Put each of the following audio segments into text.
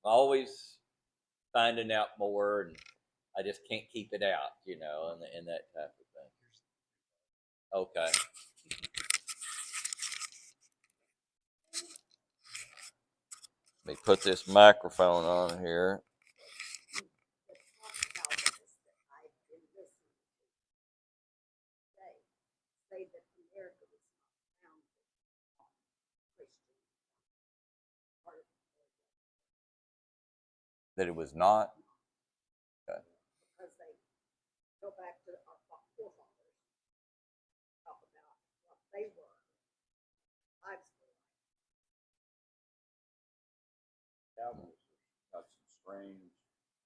always finding out more, and I just can't keep it out, and that type of thing. Okay. Let me put this microphone on here. That it was not? Okay.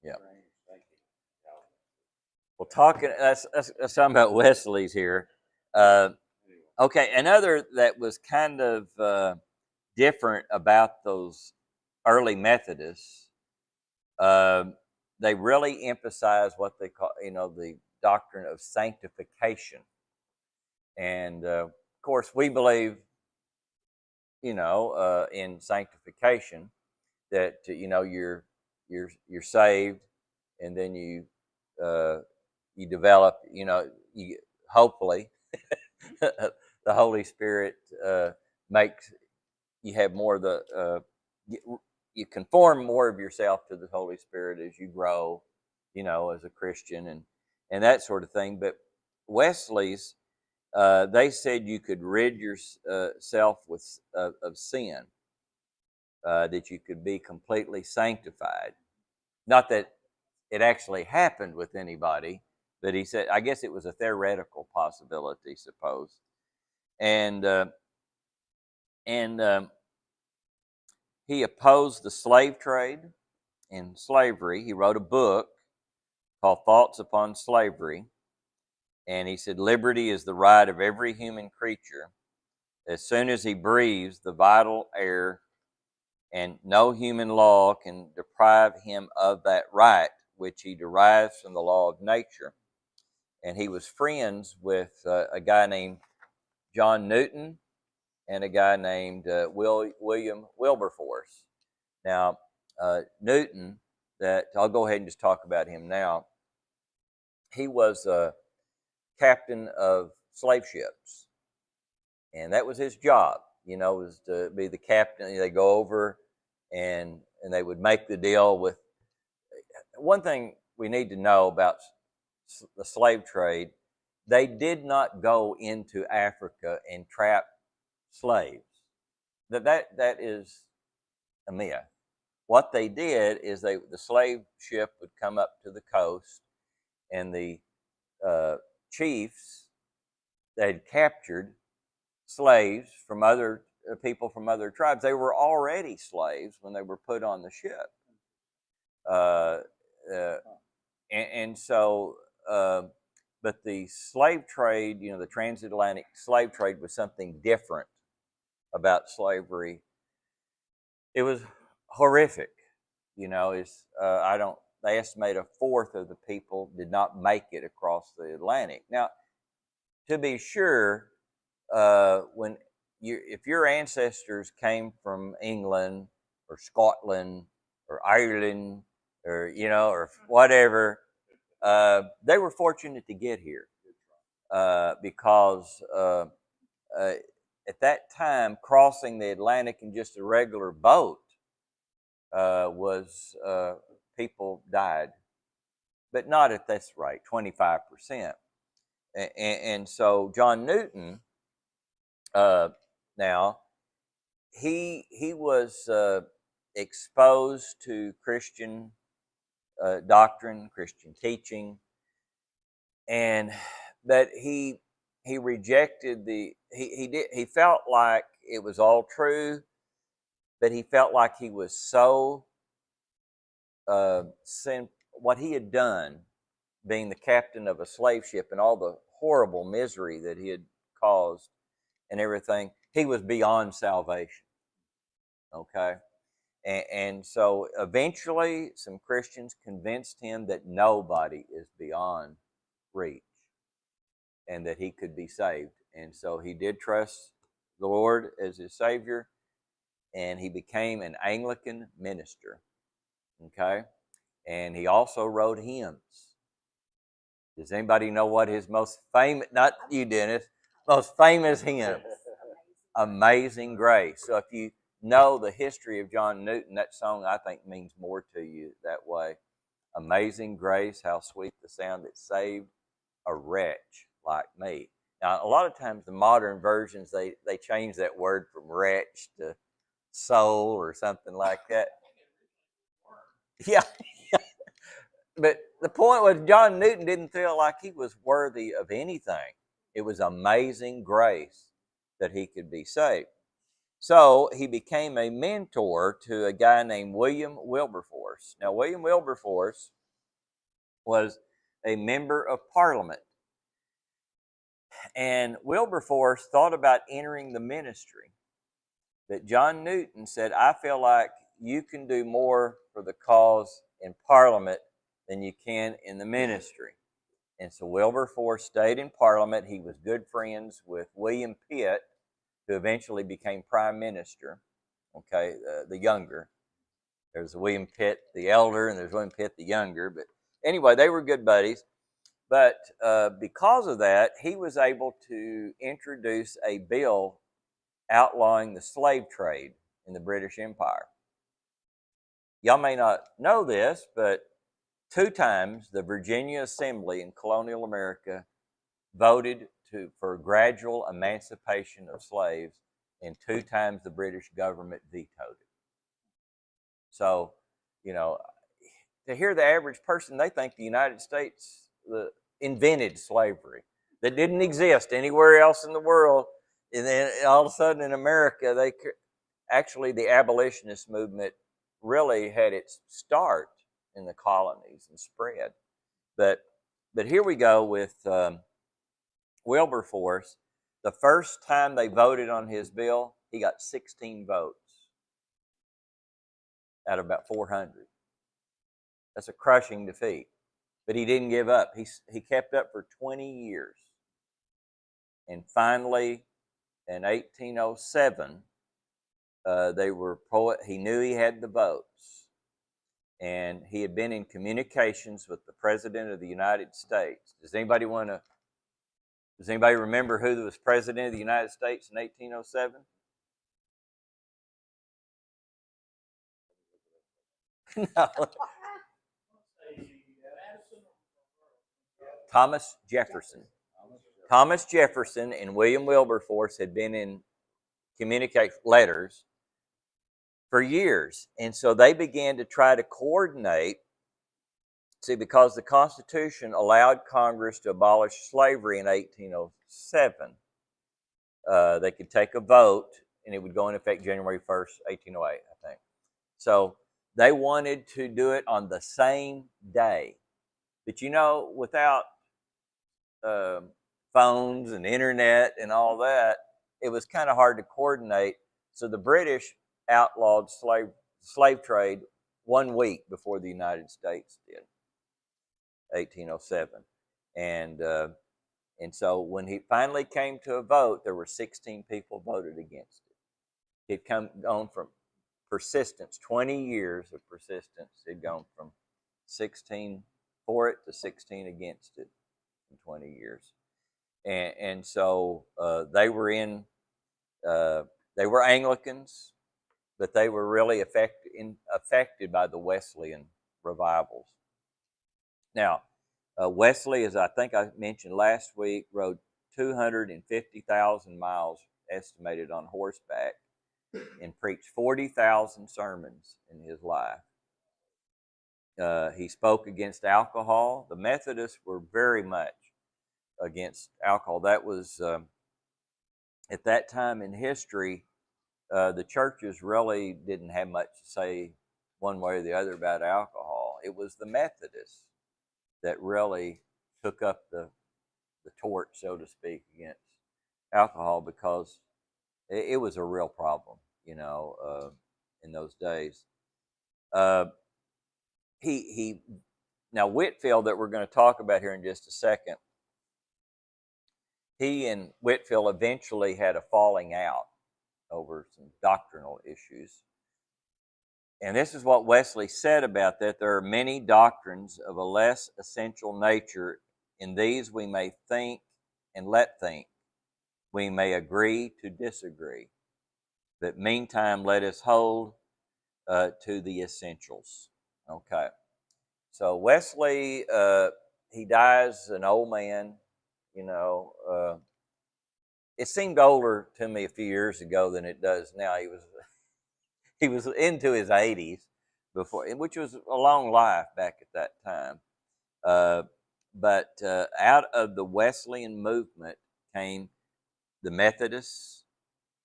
Yeah. Well, that's talking about Wesley's here. Okay, another that was kind of different about those early Methodists, uh, they really emphasized what they call, the doctrine of sanctification. And of course, we believe, in sanctification, that you're saved, and then you develop, you hopefully the Holy Spirit makes you have more of you conform more of yourself to the Holy Spirit as you grow, as a Christian, and that sort of thing. But Wesley's, they said you could rid yourself of sin, that you could be completely sanctified. Not that it actually happened with anybody, but he said, I guess it was a theoretical possibility, suppose. And he opposed the slave trade and slavery. He wrote a book called Thoughts Upon Slavery. And he said, liberty is the right of every human creature. As soon as he breathes the vital air, and no human law can deprive him of that right, which he derives from the law of nature. And he was friends with a guy named John Newton and a guy named William Wilberforce. Now, Newton, that I'll go ahead and just talk about him now. He was a captain of slave ships, and that was his job. Was to be the captain. They go over and they would make the deal with. One thing we need to know about the slave trade: they did not go into Africa and trap slaves. That is a myth. What they did is the slave ship would come up to the coast, and the chiefs that had captured slaves from other people from other tribes, they were already slaves when they were put on the ship. Uh, uh, and so, but the slave trade, the transatlantic slave trade was something different about slavery. It was horrific. I don't. They estimate a fourth of the people did not make it across the Atlantic. Now, to be sure, if your ancestors came from England or Scotland or Ireland or whatever, they were fortunate to get here, because at that time, crossing the Atlantic in just a regular boat was people died, but not at this rate, 25%. And so John Newton, now he was exposed to Christian doctrine, Christian teaching, and that he rejected he felt like it was all true, but he felt like he was so what he had done, being the captain of a slave ship and all the horrible misery that he had caused and everything, he was beyond salvation. Okay? And so eventually some Christians convinced him that nobody is beyond reach and that he could be saved. And so he did trust the Lord as his Savior, and he became an Anglican minister. Okay? And he also wrote hymns. Does anybody know what his most famous, not you, Dennis, most famous hymn? Amazing Grace. So if you know the history of John Newton, that song I think means more to you that way. Amazing Grace, how sweet the sound that saved a wretch like me. Now, a lot of times the modern versions, they change that word from wretch to soul or something like that. Yeah. But the point was, John Newton didn't feel like he was worthy of anything. It was amazing grace that he could be saved. So he became a mentor to a guy named William Wilberforce. Now, William Wilberforce was a member of Parliament. And Wilberforce thought about entering the ministry. But John Newton said, I feel like you can do more for the cause in Parliament than you can in the ministry. And so Wilberforce stayed in Parliament. He was good friends with William Pitt, who eventually became Prime Minister, okay, the younger. There's William Pitt the elder, and there's William Pitt the younger. But anyway, they were good buddies. But because of that, he was able to introduce a bill outlawing the slave trade in the British Empire. Y'all may not know this, but 2 times the Virginia Assembly in colonial America voted for gradual emancipation of slaves, and 2 times the British government vetoed it. So, you know, to hear the average person, they think the United States invented slavery that didn't exist anywhere else in the world. And then all of a sudden in America, the abolitionist movement really had its start in the colonies and spread. But here we go with Wilberforce. The first time they voted on his bill, he got 16 votes out of about 400. That's a crushing defeat. But he didn't give up. He kept up for 20 years. And finally, in 1807, he knew he had the votes. And he had been in communications with the President of the United States. Does anybody remember who was President of the United States in 1807? No. Thomas Jefferson. Thomas Jefferson and William Wilberforce had been in letters for years. And so they began to try to coordinate. See, because the Constitution allowed Congress to abolish slavery in 1807, they could take a vote, and it would go into effect January 1st, 1808, I think. So they wanted to do it on the same day. But without phones and internet and all that, it was kind of hard to coordinate. So the British outlawed slave trade 1 week before the United States did, 1807. And so when he finally came to a vote, there were 16 people voted against it. It gone from persistence, 20 years of persistence. It had gone from 16 for it to 16 against it in 20 years. And so they were Anglicans, but they were really affected by the Wesleyan revivals. Now, Wesley, as I think I mentioned last week, rode 250,000 miles estimated on horseback and preached 40,000 sermons in his life. He spoke against alcohol. The Methodists were very much against alcohol. That was, at that time in history, the churches really didn't have much to say one way or the other about alcohol. It was the Methodists that really took up the torch, so to speak, against alcohol, because it was a real problem, in those days. Now Whitefield, that we're going to talk about here in just a second, he and Whitefield eventually had a falling out over some doctrinal issues. And this is what Wesley said about that. There are many doctrines of a less essential nature. In these we may think and let think. We may agree to disagree. But meantime, let us hold to the essentials. Okay. So Wesley, he dies an old man. It seemed older to me a few years ago than it does now. He was into his 80s before, which was a long life back at that time. But out of the Wesleyan movement came the Methodists,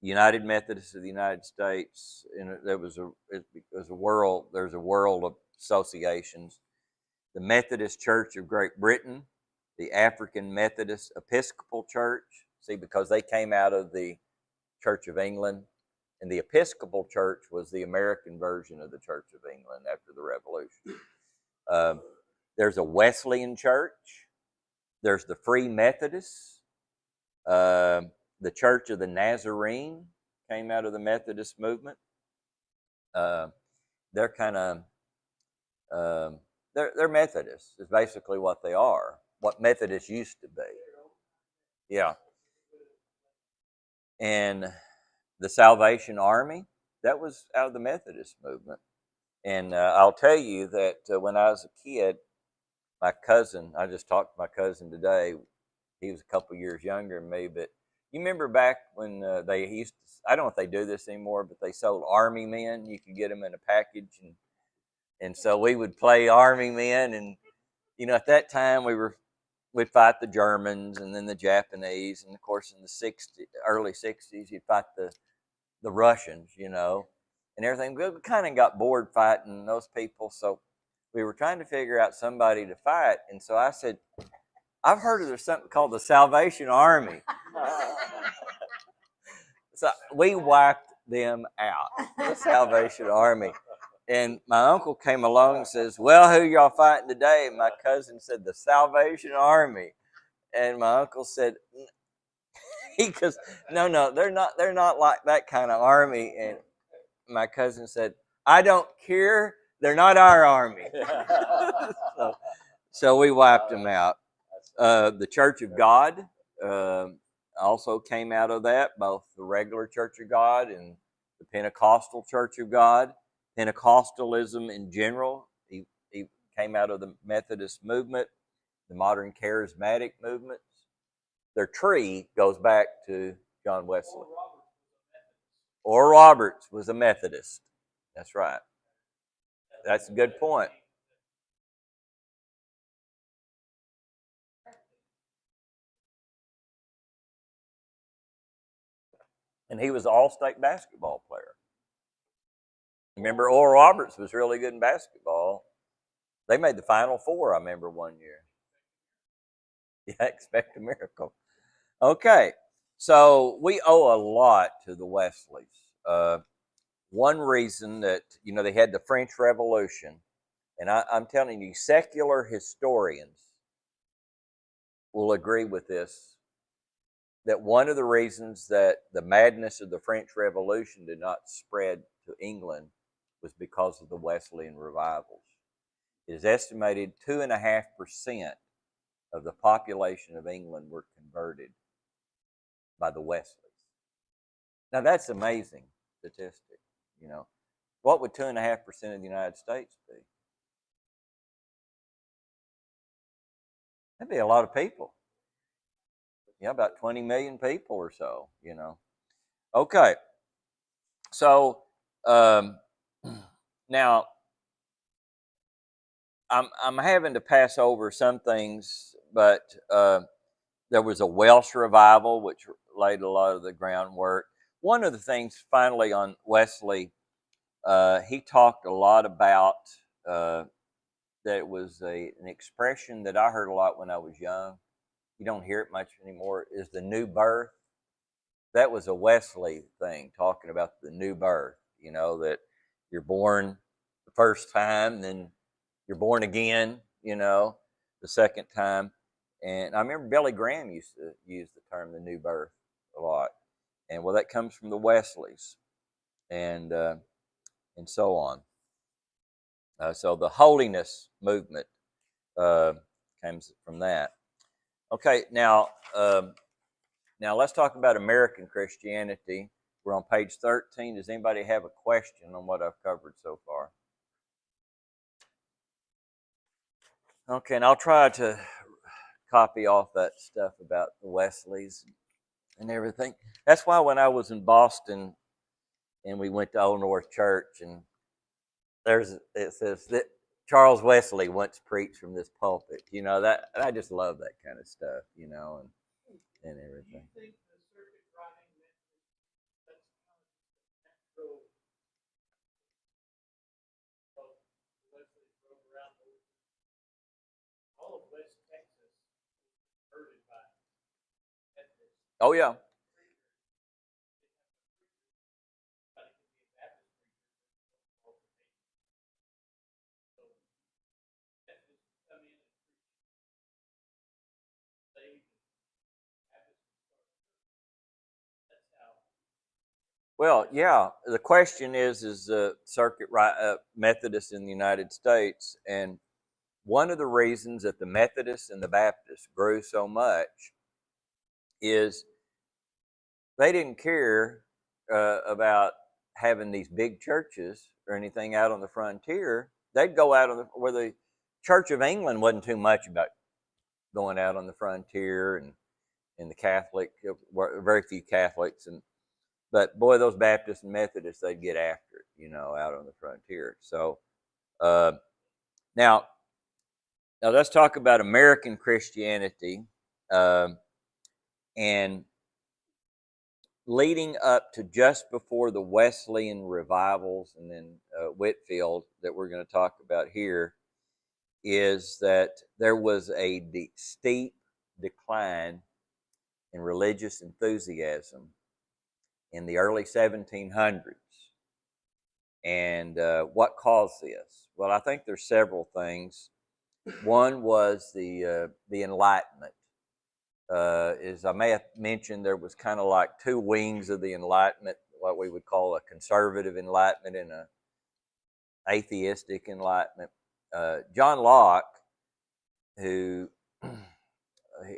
United Methodists of the United States, and there's a world of associations. The Methodist Church of Great Britain, the African Methodist Episcopal Church, because they came out of the Church of England, and the Episcopal Church was the American version of the Church of England after the Revolution. There's a Wesleyan Church. There's the Free Methodists. The Church of the Nazarene came out of the Methodist movement. They're kind of they're Methodists is basically what they are. What Methodists used to be. Yeah. And the Salvation Army, that was out of the Methodist movement. And I'll tell you that when I was a kid, my cousin, I just talked to my cousin today. He was a couple years younger than me, but you remember back when they used to, I don't know if they do this anymore, but they sold Army men. You could get them in a package. And so we would play Army men. And, at that time we'd fight the Germans and then the Japanese. And, of course, in the early 60s, you'd fight the Russians, and everything. We kind of got bored fighting those people. So we were trying to figure out somebody to fight. And so I said, I've heard there's something called the Salvation Army. So we wiped them out, the Salvation Army. And my uncle came along and says, well, who y'all fighting today? And my cousin said, the Salvation Army. And my uncle said, he goes, no, they're not like that kind of army. And my cousin said, I don't care. They're not our army. So we wiped them out. The Church of God also came out of that, both the regular Church of God and the Pentecostal Church of God. Pentecostalism in general, he came out of the Methodist movement, the modern charismatic movements. Their tree goes back to John Wesley. Oral Roberts was a Methodist. That's right. That's a good point. And he was an all-state basketball player. Remember, Oral Roberts was really good in basketball. They made the Final Four, I remember, one year. Yeah, expect a miracle. Okay, so we owe a lot to the Wesleys. One reason that, they had the French Revolution, and I'm telling you, secular historians will agree with this, that one of the reasons that the madness of the French Revolution did not spread to England was because of the Wesleyan revivals. It is estimated 2.5% of the population of England were converted by the Wesleys. Now that's amazing statistic. What would 2.5% of the United States be? That'd be a lot of people. Yeah, about 20 million people or so. Okay, so now I'm having to pass over some things, but there was a Welsh revival which laid a lot of the groundwork. One of the things, finally, on Wesley, he talked a lot about that it was an expression that I heard a lot when I was young. You don't hear it much anymore, is the new birth. That was a Wesley thing, talking about the new birth, that you're born the first time, then you're born again, the second time. And I remember Billy Graham used to use the term the new birth a lot. And that comes from the Wesleys and so on. So the holiness movement comes from that. Okay, now let's talk about American Christianity. We're on page 13. Does anybody have a question on what I've covered so far? Okay, and I'll try to copy off that stuff about the Wesleys and everything. That's why when I was in Boston and we went to Old North Church, and it says that Charles Wesley once preached from this pulpit. You know, that I just love that kind of stuff, you know, and everything. Oh yeah. Well, yeah. The question is the circuit Methodist in the United States, and one of the reasons that the Methodists and the Baptists grew so much is they didn't care about having these big churches or anything out on the frontier. They'd go out on where the Church of England wasn't too much about going out on the frontier, and the Catholic, very few Catholics, but boy, those Baptists and Methodists, they'd get after it, you know, out on the frontier. So uh, now let's talk about American Christianity, and leading up to just before the Wesleyan revivals and then Whitefield that we're going to talk about here, is that there was a steep decline in religious enthusiasm in the early 1700s. And what caused this? Well, I think there's several things. One was the Enlightenment. As I may have mentioned, there was kind of like two wings of the Enlightenment, what we would call a conservative Enlightenment and an atheistic Enlightenment. John Locke, who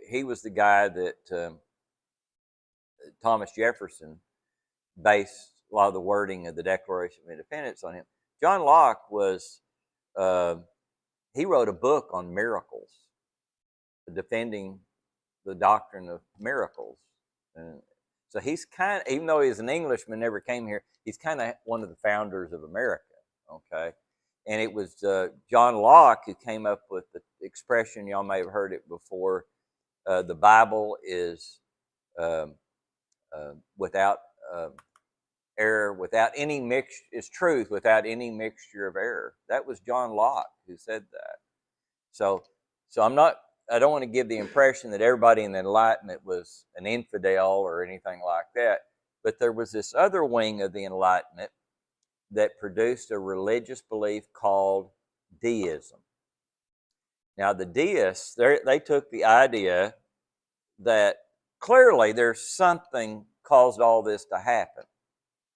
he was the guy that Thomas Jefferson based a lot of the wording of the Declaration of Independence on him. John Locke he wrote a book on miracles, defending the doctrine of miracles. And so he's kind of, even though he's an Englishman, never came here, he's kind of one of the founders of America, okay? And it was John Locke who came up with the expression, y'all may have heard it before, the Bible is without error, without any mixture, is truth without any mixture of error. That was John Locke who said that. So I don't want to give the impression that everybody in the Enlightenment was an infidel or anything like that, but there was this other wing of the Enlightenment that produced a religious belief called deism. Now, the deists, they took the idea that clearly there's something caused all this to happen.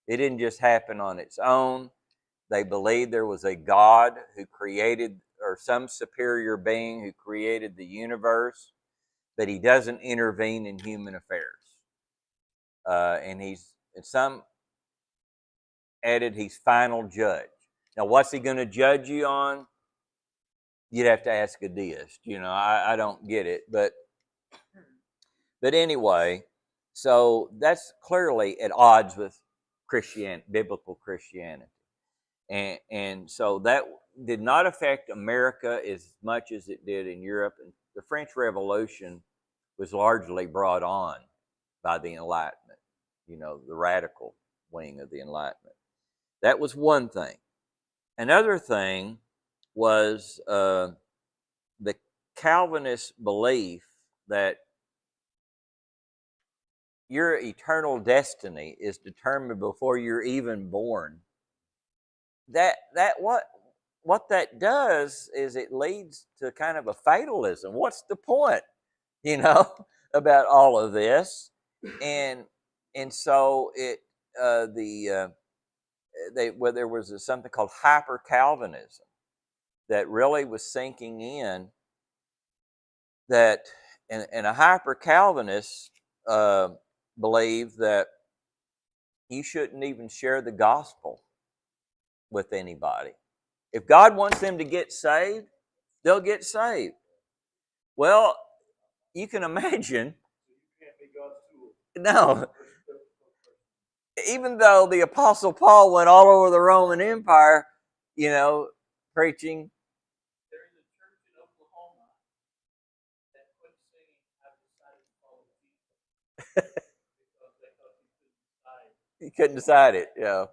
It didn't just happen on its own. They believed there was a God who created, or some superior being who created the universe, but he doesn't intervene in human affairs. And some added he's final judge. Now, what's he going to judge you on? You'd have to ask a deist. You know, I don't get it. But anyway, so that's clearly at odds with Christianity, biblical Christianity. And so that did not affect America as much as it did in Europe. And the French Revolution was largely brought on by the Enlightenment, you know, the radical wing of the Enlightenment. That was one thing. Another thing was the Calvinist belief that your eternal destiny is determined before you're even born. What that does is it leads to kind of a fatalism. What's the point, you know, about all of this? And so there was something called hyper Calvinism, that really was sinking in, that, and a hyper-Calvinist believe that you shouldn't even share the gospel with anybody. If God wants them to get saved, they'll get saved. Well, you can imagine. No. Even though the Apostle Paul went all over the Roman Empire, preaching. There's a church in Oklahoma that quit singing "I've decided to follow Jesus" because they thought he couldn't decide. He couldn't decide it, yeah.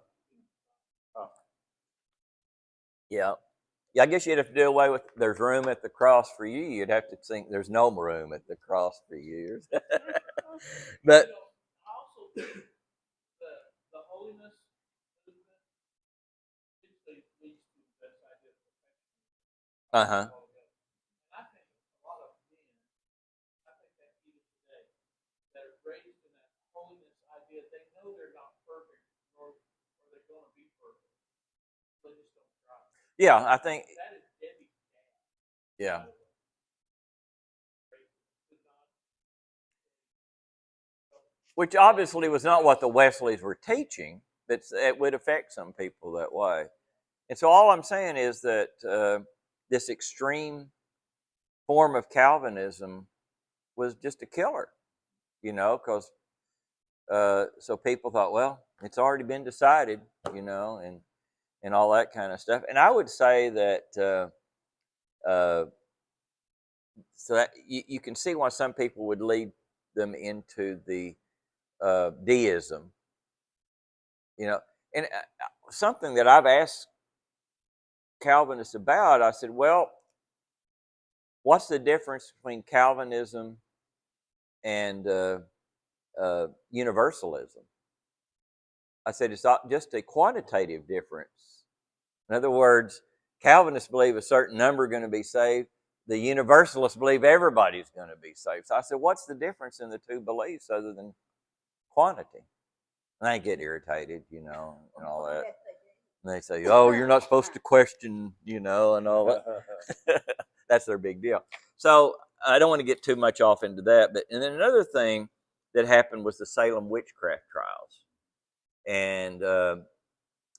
Yeah. Yeah, I guess you'd have to do away with "There's room at the cross for you." You'd have to think "There's no room at the cross for you." But I also think the holiness movement usually leads to this idea of perfection. And I think a lot of men, I think that even today, that are raised in that holiness idea, they know they're not perfect, nor are they going to be perfect. They just don't try. Yeah, I think. That is Debbie's dad. Yeah. Which obviously was not what the Wesleys were teaching, but it would affect some people that way. And so all I'm saying is that this extreme form of Calvinism was just a killer, because so people thought, well, it's already been decided, and all that kind of stuff. And I would say that so that you can see why some people would lead them into the deism, and something that I've asked Calvinists about, I said, well, what's the difference between Calvinism and universalism? I said, it's not just a quantitative difference. In other words, Calvinists believe a certain number are going to be saved. The Universalists believe everybody's going to be saved. So I said, what's the difference in the two beliefs other than quantity? And they get irritated, and all that. And they say, oh, you're not supposed to question, and all that. That's their big deal. So I don't want to get too much off into that. And then another thing that happened was the Salem witchcraft trials. And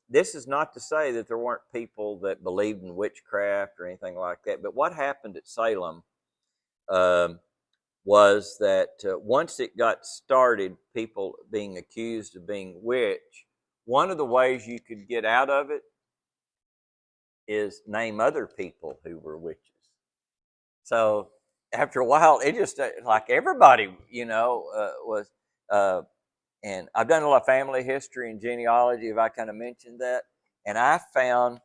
this is not to say that there weren't people that believed in witchcraft or anything like that. But what happened at Salem was that once it got started, people being accused of being witch, one of the ways you could get out of it is name other people who were witches. So after a while, it just like everybody, was. And I've done a lot of family history and genealogy, if I kind of mentioned that. And I found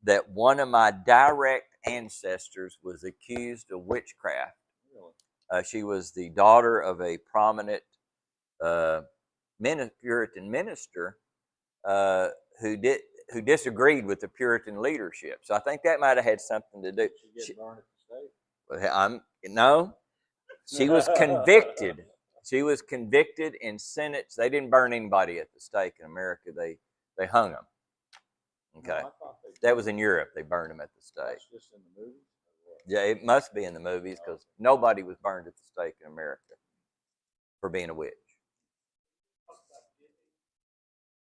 that one of my direct ancestors was accused of witchcraft. She was the daughter of a prominent Puritan minister who disagreed with the Puritan leadership. So I think that might have had something to do. Did she get burned at the stake? No, she was convicted. She was convicted and sentenced. They didn't burn anybody at the stake in America. They hung them. Okay, that was in Europe. They burned them at the stake. That's just in the movies? Yeah, it must be in the movies because nobody was burned at the stake in America for being a witch.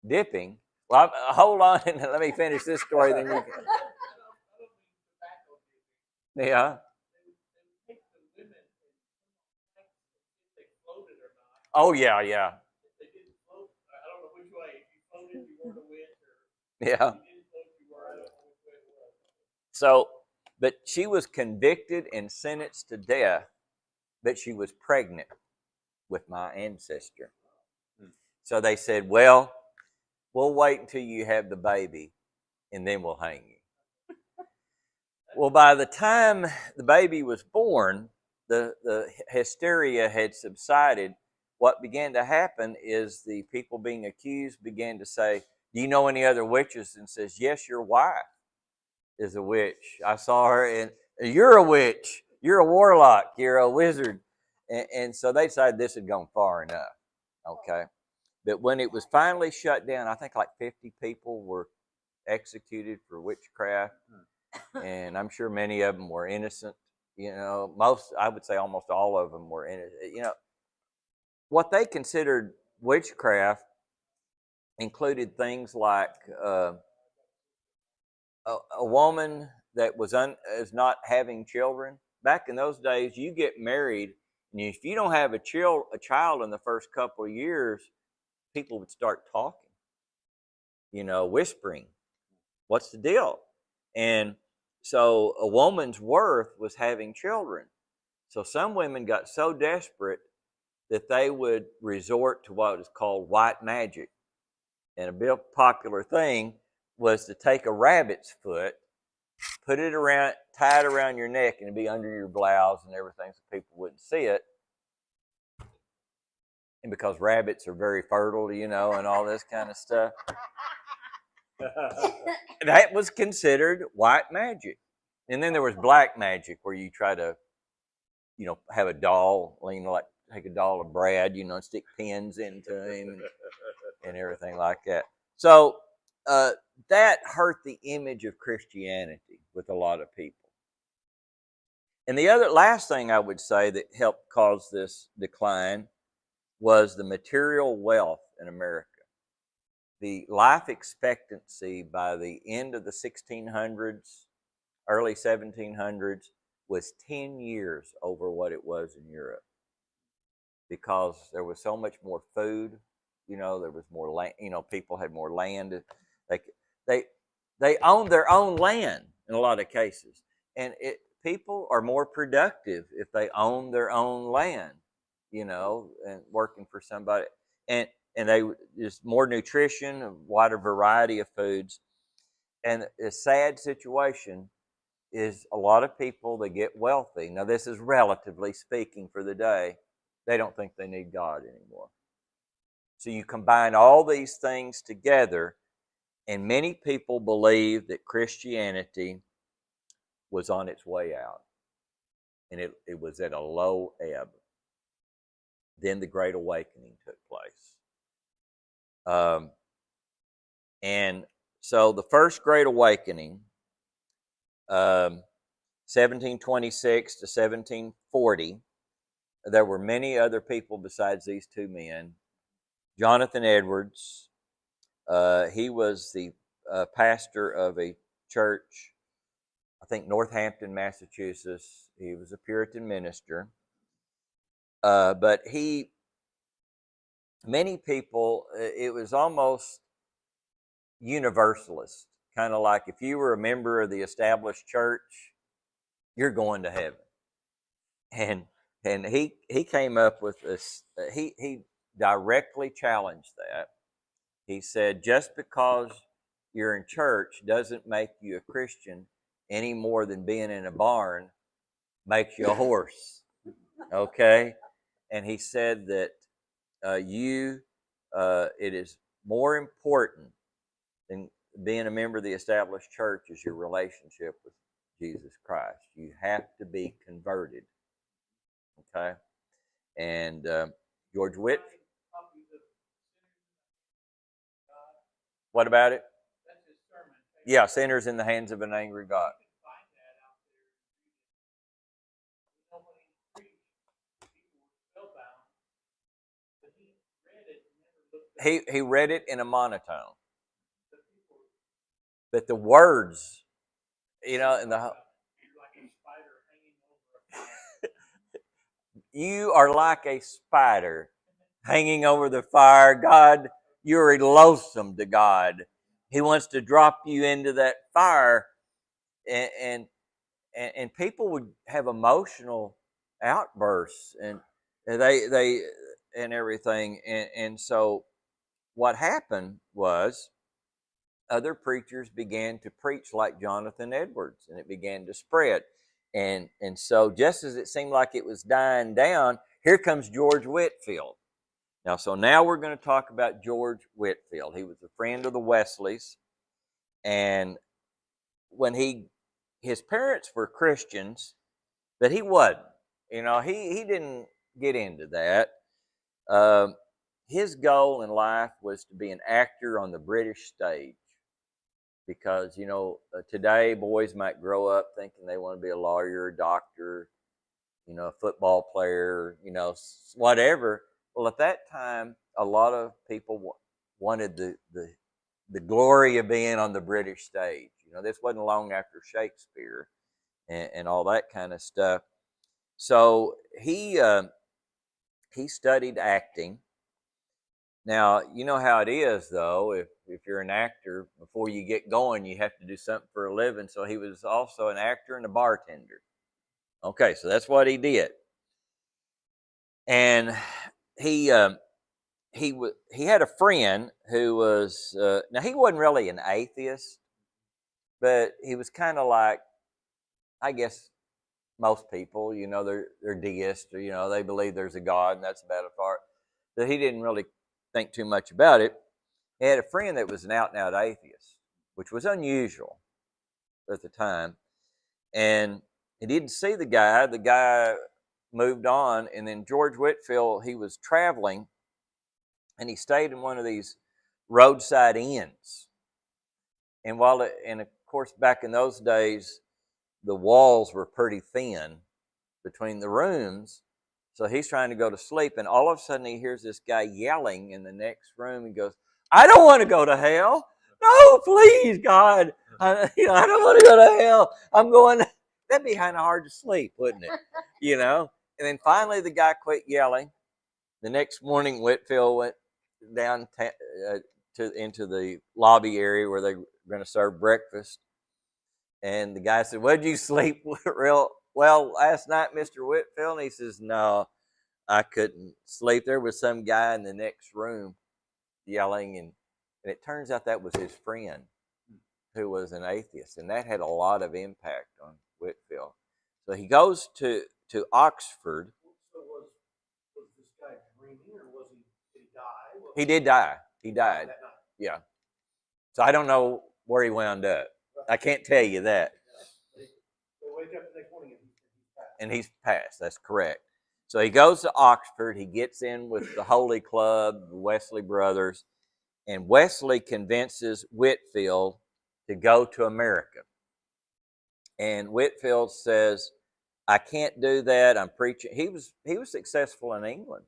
Dipping? Well, hold on and let me finish this story. Then you can. Yeah. Oh yeah, yeah. They didn't float. I don't know which way. If you floated, you weren't a witch, or yeah. If you didn't float, you were. I don't know which way it was. So, but she was convicted and sentenced to death, but she was pregnant with my ancestor. So they said, well, we'll wait until you have the baby, and then we'll hang you. Well, by the time the baby was born, the hysteria had subsided. What began to happen is the people being accused began to say, do you know any other witches? And says, yes, your wife is a witch. I saw her, and you're a witch. You're a warlock. You're a wizard. And so they decided this had gone far enough. Okay. But when it was finally shut down, I think like 50 people were executed for witchcraft. and I'm sure many of them were innocent. I would say almost all of them were innocent. What they considered witchcraft included things like a woman that is not having children. Back in those days, you get married, and if you don't have a child in the first couple of years, people would start talking, whispering, "What's the deal?" And so a woman's worth was having children. So some women got so desperate that they would resort to what is called white magic. And a real popular thing was to take a rabbit's foot, put it around, tie it around your neck, and it'd be under your blouse and everything so people wouldn't see it. And because rabbits are very fertile, and all this kind of stuff. That was considered white magic. And then there was black magic, where you try to, have a doll, like take a doll of Brad, stick pins into him and everything like that. So that hurt the image of Christianity with a lot of people. And the last thing I would say that helped cause this decline was the material wealth in America. The life expectancy by the end of the 1600s, early 1700s, was 10 years over what it was in Europe, because there was so much more food. There was more land. People had more land. They owned their own land in a lot of cases, and people are more productive if they own their own land, and working for somebody, and they just more nutrition, a wider variety of foods. And a sad situation is a lot of people that get wealthy. Now, this is relatively speaking for the day. They don't think they need God anymore. So you combine all these things together, and many people believe that Christianity was on its way out, and it was at a low ebb. Then the Great Awakening took place. And so the first Great Awakening, 1726 to 1740, there were many other people besides these two men. Jonathan Edwards, he was the pastor of a church, I think Northampton, Massachusetts. He was a Puritan minister. But many people, it was almost universalist, kind of like if you were a member of the established church, you're going to heaven. And he came up with this. He directly challenged that. He said, just because you're in church doesn't make you a Christian any more than being in a barn makes you a horse. Okay? And he said that it is more important than being a member of the established church is your relationship with Jesus Christ. You have to be converted. Okay? And George Whit. What about it? Yeah, sinners in the hands of an angry God. He read it in a monotone. But the words, in the you are like a spider hanging over the fire. God, you're loathsome to God. He wants to drop you into that fire, and people would have emotional outbursts, and they and everything, and so what happened was other preachers began to preach like Jonathan Edwards, and it began to spread. And so just as it seemed like it was dying down, here comes George Whitefield. Now we're going to talk about George Whitefield. He was a friend of the Wesleys, and when his parents were Christians, but he wasn't. He didn't get into that. His goal in life was to be an actor on the British stage. because, you know, today boys might grow up thinking they want to be a lawyer, a doctor, you know, a football player, you know, whatever. Well, at that time, a lot of people wanted the glory of being on the British stage. You know, this wasn't long after Shakespeare and all that kind of stuff. So he studied acting. Now, you know how it is, though. If you're an actor, before you get going, you have to do something for a living. So he was also an actor and a bartender. Okay, so that's what he did. And he he had a friend who was now he wasn't really an atheist, but he was kind of like, I guess, most people. You know, they're deists, or, you know, they believe there's a God, and that's about it. But he didn't really think too much about it. He had a friend that was an out and out atheist, which was unusual at the time. And he didn't see the guy. The guy moved on. And then George Whitefield, he was traveling, and he stayed in one of these roadside inns. And and of course, back in those days, the walls were pretty thin between the rooms. So he's trying to go to sleep, and all of a sudden he hears this guy yelling in the next room. He goes, "I don't want to go to hell. No, please, God. I don't want to go to hell. I'm going." That'd be kind of hard to sleep, wouldn't it? You know? And then finally the guy quit yelling. The next morning, Whitefield went down into the lobby area where they were going to serve breakfast. And the guy said, "What'd you sleep real well last night, Mr. Whitefield?" And he says, "No, I couldn't sleep. There was some guy in the next room yelling." And it turns out that was his friend who was an atheist. And that had a lot of impact on Whitefield. So he goes to Oxford. So was this guy dreaming, or did he die? He did die. He died. Yeah. So I don't know where he wound up. I can't tell you that. They wake up the next morning and he's passed. That's correct. So he goes to Oxford. He gets in with the Holy Club, the Wesley brothers, and Wesley convinces Whitefield to go to America. And Whitefield says, "I can't do that. I'm preaching." He was successful in England,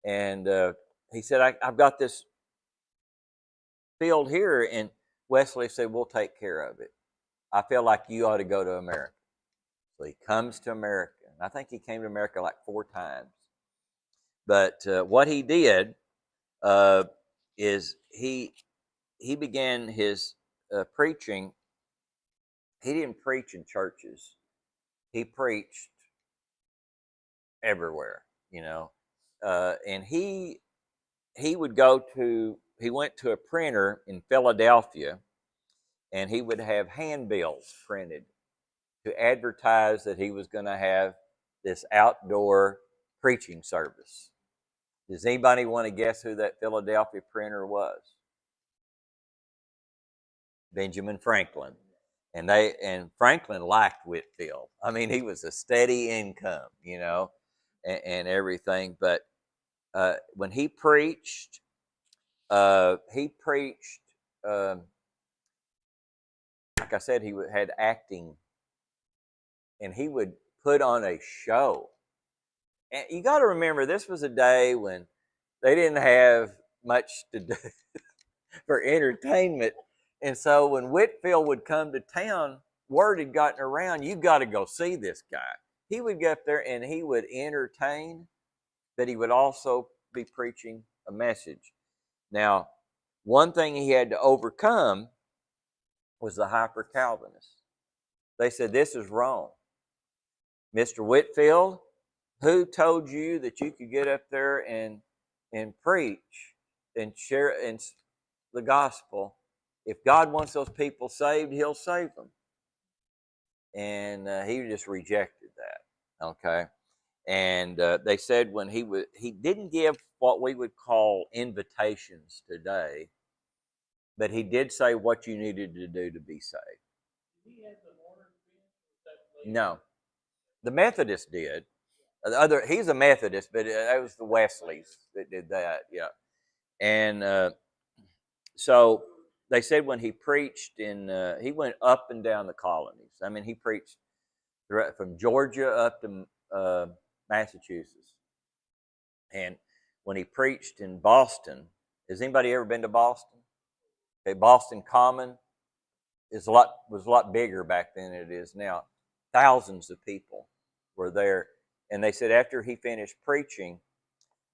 and he said, "I've got this field here," and Wesley said, "We'll take care of it. I feel like you ought to go to America." So he comes to America. I think he came to America like 4 times. But what he did is he began his preaching. He didn't preach in churches. He preached everywhere, you know. And he went to a printer in Philadelphia, and he would have handbills printed to advertise that he was going to have this outdoor preaching service. Does anybody want to guess who that Philadelphia printer was? Benjamin Franklin. And Franklin liked Whitefield. I mean, he was a steady income, you know, and everything. But when he preached, like I said, he had acting, and he would put on a show. And you got to remember, this was a day when they didn't have much to do for entertainment. And so when Whitefield would come to town, word had gotten around, "You got to go see this guy." He would get up there and he would entertain, but he would also be preaching a message. Now, one thing he had to overcome was the hyper-Calvinists. They said, "This is wrong. Mr. Whitefield, who told you that you could get up there and preach and share the gospel? If God wants those people saved, he'll save them." And he just rejected that. Okay. And they said when he didn't give what we would call invitations today, but he did say what you needed to do to be saved. Did he have the morning? No. The Methodists did. He's a Methodist, but that was the Wesleys that did that. Yeah. And so they said when he preached he went up and down the colonies. I mean, he preached from Georgia up to Massachusetts. And when he preached in Boston, has anybody ever been to Boston? Okay, Boston Common was a lot bigger back then than it is now. Thousands of people were there. And they said after he finished preaching,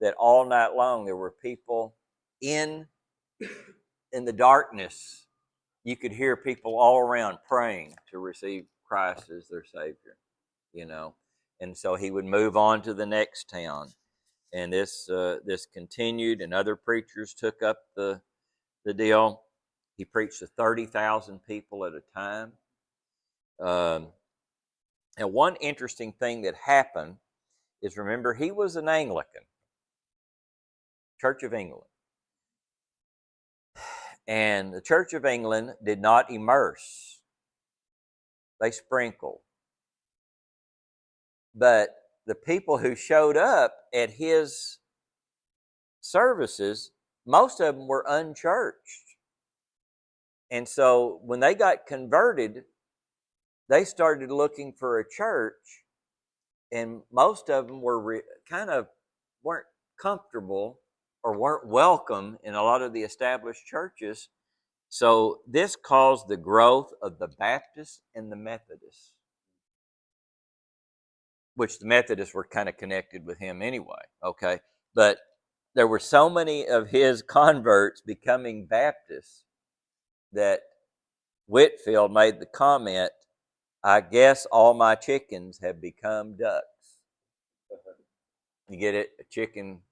that all night long there were people in the darkness. You could hear people all around praying to receive Christ as their Savior, you know. And so he would move on to the next town. And this continued, and other preachers took up the deal. He preached to 30,000 people at a time. And one interesting thing that happened is, remember, he was an Anglican, Church of England. And the Church of England did not immerse. They sprinkled. But the people who showed up at his services, most of them were unchurched. And so when they got converted, they started looking for a church, and most of them were weren't comfortable or weren't welcome in a lot of the established churches. So this caused the growth of the Baptists and the Methodists, which the Methodists were kind of connected with him anyway, okay? But there were so many of his converts becoming Baptists that Whitefield made the comment, "I guess all my chickens have become ducks." You get it? A chicken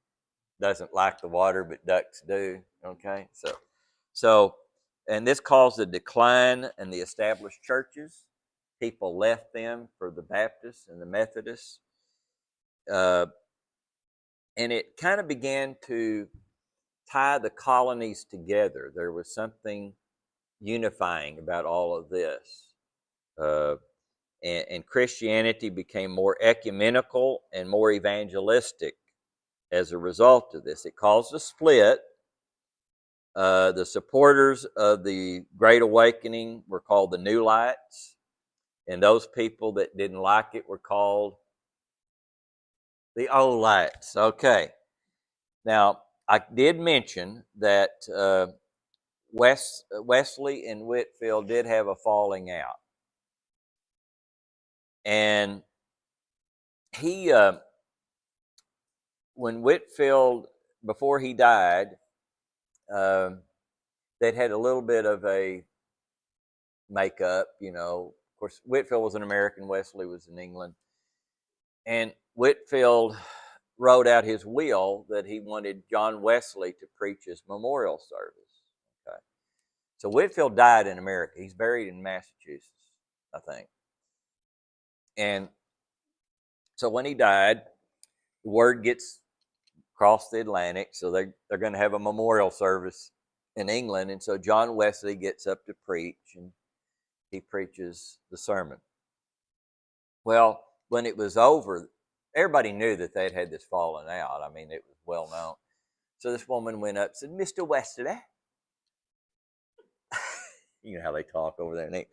doesn't like the water, but ducks do, okay? So, and this caused a decline in the established churches. People left them for the Baptists and the Methodists. And it kind of began to tie the colonies together. There was something unifying about all of this. And Christianity became more ecumenical and more evangelistic as a result of this. It caused a split. The supporters of the Great Awakening were called the New Lights, and those people that didn't like it were called the Old Lights. Okay. Now, I did mention that Wesley and Whitefield did have a falling out. And he, when Whitefield, before he died, they'd had a little bit of a makeup, you know. Of course, Whitefield was an American, Wesley was in England. And Whitefield wrote out his will that he wanted John Wesley to preach his memorial service. Okay. So Whitefield died in America. He's buried in Massachusetts, I think. And so when he died, the word gets across the Atlantic, so they're going to have a memorial service in England. And so John Wesley gets up to preach, and he preaches the sermon. Well, when it was over, everybody knew that they'd had this falling out. I mean, it was well known. So this woman went up and said, "Mr. Wesley," you know how they talk over there.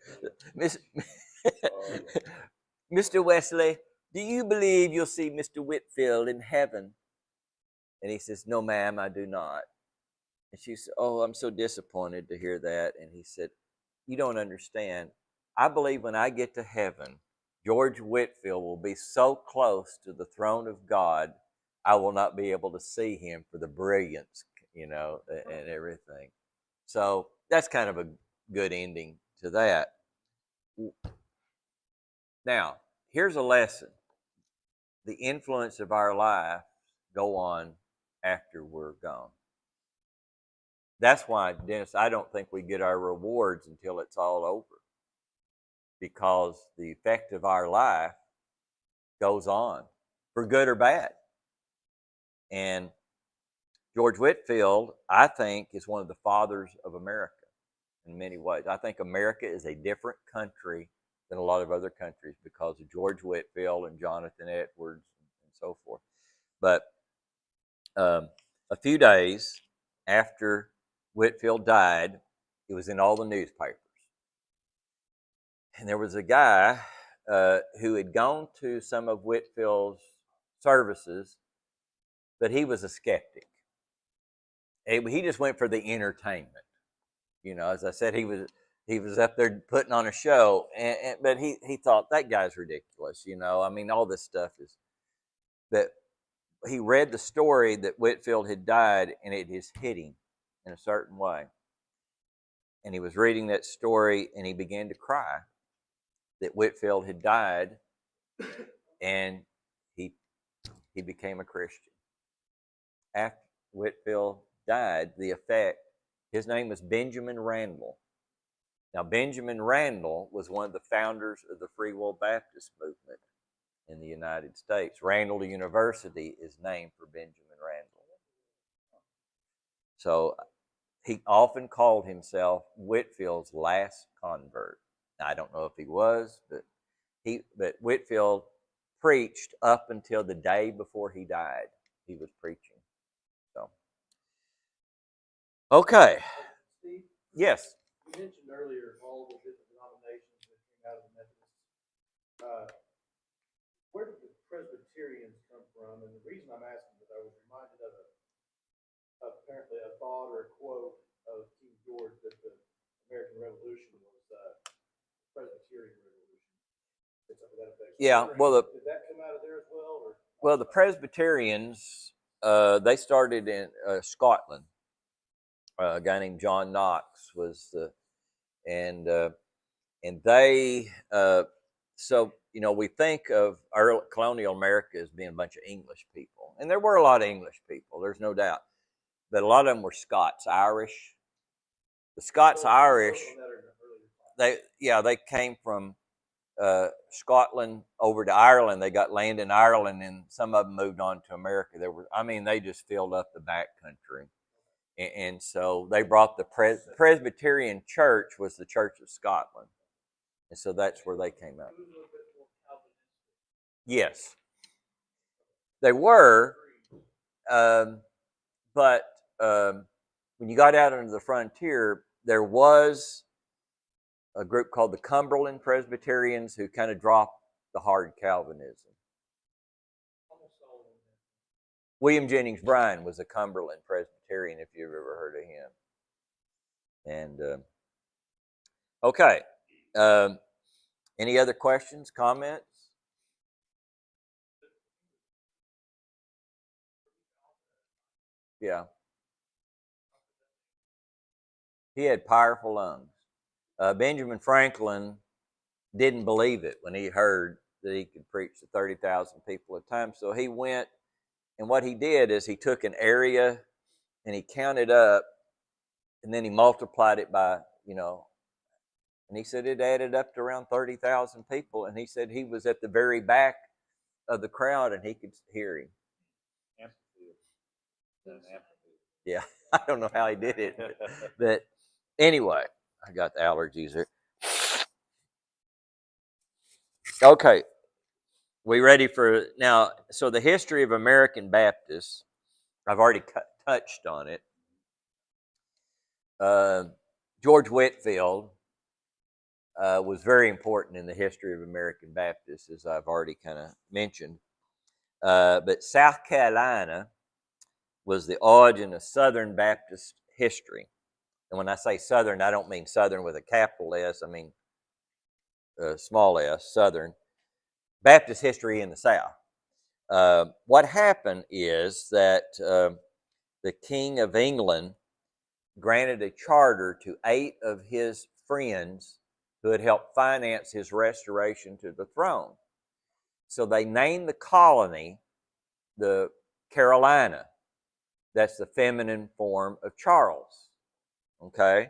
Mr. Wesley, do you believe you'll see Mr. Whitefield in heaven? And he says, "No, ma'am, I do not." And she said, "Oh, I'm so disappointed to hear that." And he said, "You don't understand. I believe when I get to heaven, George Whitefield will be so close to the throne of God, I will not be able to see him for the brilliance, you know, and everything." So that's kind of a good ending to that. Now, here's a lesson. The influence of our life go on after we're gone. That's why, Dennis, I don't think we get our rewards until it's all over, because the effect of our life goes on, for good or bad. And George Whitefield, I think, is one of the fathers of America in many ways. I think America is a different country than a lot of other countries because of George Whitefield and Jonathan Edwards and so forth. But a few days after Whitefield died, It was in all the newspapers. And there was a guy who had gone to some of Whitfield's services, but he was a skeptic. He just went for the entertainment. You know, as I said, he was up there putting on a show, but he thought that guy's ridiculous. You know, I mean, all this stuff is. But he read the story that Whitfield had died, and it just hit him in a certain way. And he was reading that story, and he began to cry that Whitfield had died, and he became a Christian. After Whitfield died, the effect, his name was Benjamin Randall. Now, Benjamin Randall was one of the founders of the Free Will Baptist movement in the United States. Randall University is named for Benjamin Randall. So he often called himself Whitfield's last convert. Now, I don't know if he was, but Whitfield preached up until the day before he died. He was preaching. So, okay. Steve? Yes. You mentioned earlier all the different denominations that came out of the Methodists. Where did the Presbyterians come from? And the reason I'm asking is I was reminded of apparently a thought or a quote of King George that the American Revolution was Presbyterian Revolution. That effect. Yeah. Well, did that come out of there as well? Or? Well, the Presbyterians, they started in Scotland. A guy named John Knox was and they, so, you know, we think of early colonial America as being a bunch of English people. And there were a lot of English people, there's no doubt. But a lot of them were Scots-Irish. The Scots-Irish, they came from Scotland over to Ireland. They got land in Ireland, and some of them moved on to America. They just filled up the back country. And so they brought the Presbyterian Church was the Church of Scotland. And so that's where they came out. Yes. They were, but when you got out into the frontier, there was a group called the Cumberland Presbyterians who kind of dropped the hard Calvinism. William Jennings Bryan was a Cumberland Presbyterian, if you've ever heard of him. And okay, any other questions, comments? Yeah. He had powerful lungs. Benjamin Franklin didn't believe it when he heard that he could preach to 30,000 people at a time. So he went, and what he did is he took an area and he counted up, and then he multiplied it by, and he said it added up to around 30,000 people. And he said he was at the very back of the crowd and he could hear him. Yeah, I don't know how he did it. But anyway, I got the allergies here. Okay, we ready for now? So the history of American Baptists, I've already touched on it. George Whitfield was very important in the history of American Baptists, as I've already kind of mentioned. But South Carolina was the origin of Southern Baptist history. And when I say Southern, I don't mean Southern with a capital S. I mean small s, Southern. Baptist history in the South. What happened is that the King of England granted a charter to 8 of his friends who had helped finance his restoration to the throne. So they named the colony the Carolina. That's the feminine form of Charles. Okay?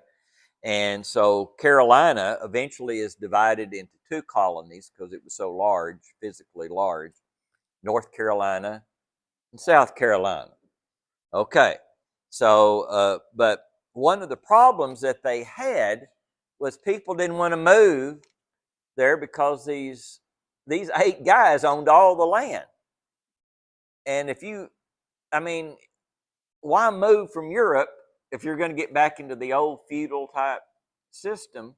And so Carolina eventually is divided into 2 colonies because it was so large, physically large, North Carolina and South Carolina. Okay, so, but one of the problems that they had was people didn't want to move there because these 8 guys owned all the land. And why move from Europe if you're going to get back into the old feudal type system,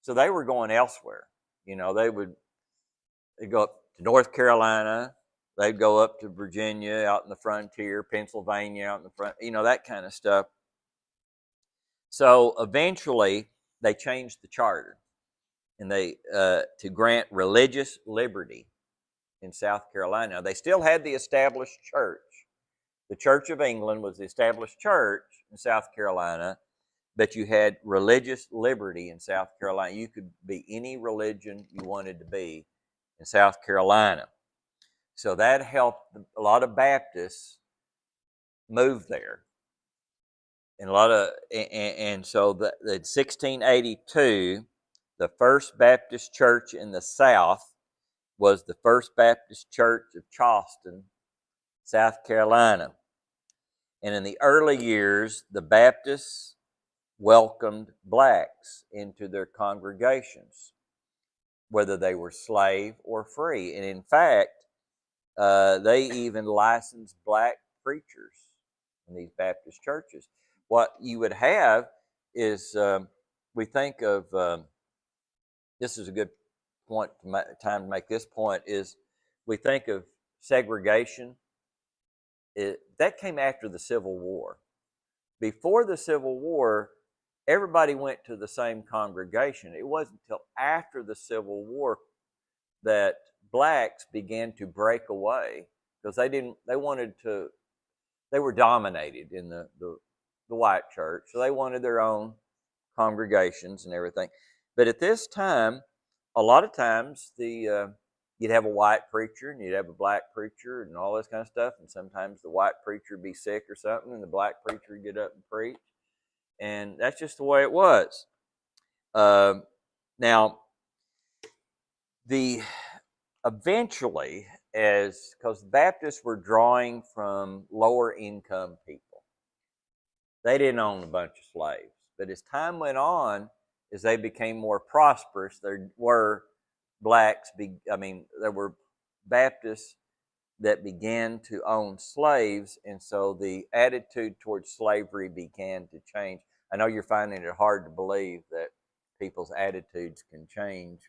so they were going elsewhere. You know, they'd go up to North Carolina, they'd go up to Virginia, out in the frontier, Pennsylvania, out in the front, you know, that kind of stuff. So eventually, they changed the charter, and they to grant religious liberty in South Carolina. They still had the established church. The Church of England was the established church in South Carolina, but you had religious liberty in South Carolina. You could be any religion you wanted to be in South Carolina. So that helped a lot of Baptists move there. And so in 1682, the First Baptist Church in the South was the First Baptist Church of Charleston, South Carolina. And in the early years, the Baptists welcomed blacks into their congregations, whether they were slave or free. And in fact, they even licensed black preachers in these Baptist churches. What you would have is, we think of, this is a good time to make this point, is we think of segregation. That came after the Civil War. Before the Civil War, everybody went to the same congregation. It wasn't until after the Civil War that blacks began to break away, because they were dominated in the white church, so they wanted their own congregations and everything. But at this time, a lot of times you'd have a white preacher and you'd have a black preacher and all this kind of stuff, and sometimes the white preacher would be sick or something and the black preacher would get up and preach, and that's just the way it was. Now, eventually, because Baptists were drawing from lower income people, they didn't own a bunch of slaves. But as time went on, as they became more prosperous, there were there were Baptists that began to own slaves, and so the attitude towards slavery began to change. I know you're finding it hard to believe that people's attitudes can change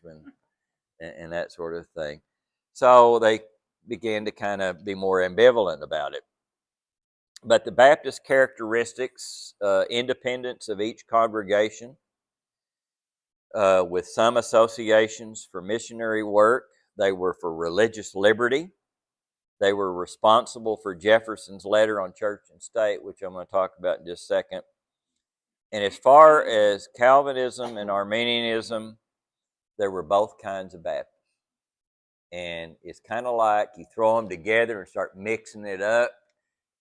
and that sort of thing. So they began to kind of be more ambivalent about it. But the Baptist characteristics, independence of each congregation, with some associations for missionary work. They were for religious liberty. They were responsible for Jefferson's letter on church and state, which I'm going to talk about in just a second. And as far as Calvinism and Arminianism, there were both kinds of Baptists. And it's kind of like you throw them together and start mixing it up.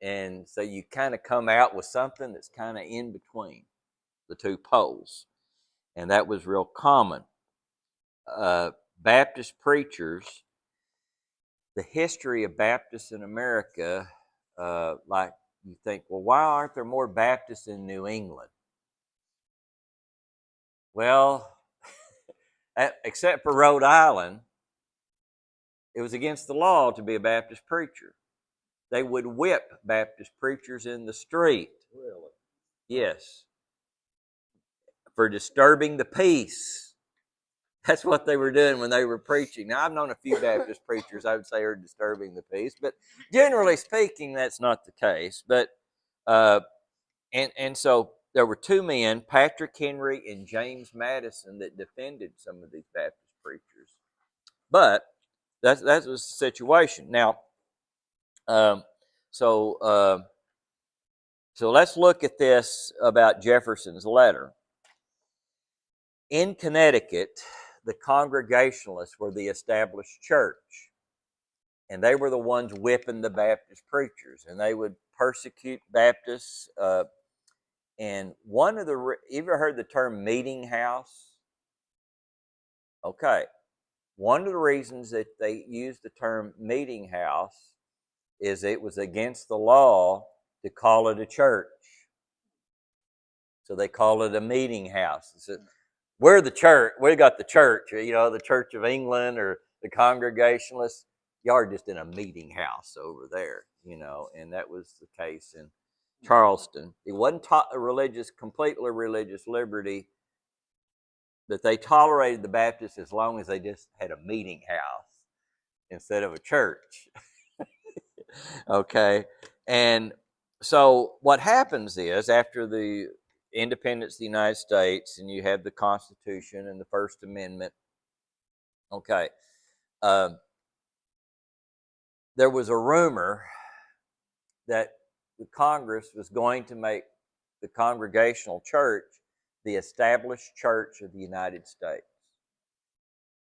And so you kind of come out with something that's kind of in between the two poles. And that was real common. Baptist preachers, the history of Baptists in America, like you think, well, why aren't there more Baptists in New England? Well, except for Rhode Island, it was against the law to be a Baptist preacher. They would whip Baptist preachers in the street. Really? Yes. For disturbing the peace. That's what they were doing when they were preaching. Now, I've known a few Baptist preachers I would say are disturbing the peace, but generally speaking, that's not the case. But and so there were two men, Patrick Henry and James Madison, that defended some of these Baptist preachers. But that was the situation. Now, so let's look at this about Jefferson's letter. In Connecticut, the Congregationalists were the established church, and they were the ones whipping the Baptist preachers, and they would persecute Baptists. And one of the, you ever heard the term meeting house? Okay. One of the reasons that they used the term meeting house is it was against the law to call it a church. So they call it a meeting house. It's we're the church. We got the church, the Church of England or the Congregationalists. Y'all are just in a meeting house over there, and that was the case in Charleston. It wasn't taught completely religious liberty that they tolerated the Baptists as long as they just had a meeting house instead of a church. Okay. And so what happens is, after the independence of the United States, and you have the Constitution and the First Amendment, okay, there was a rumor that the Congress was going to make the Congregational Church the established church of the United States.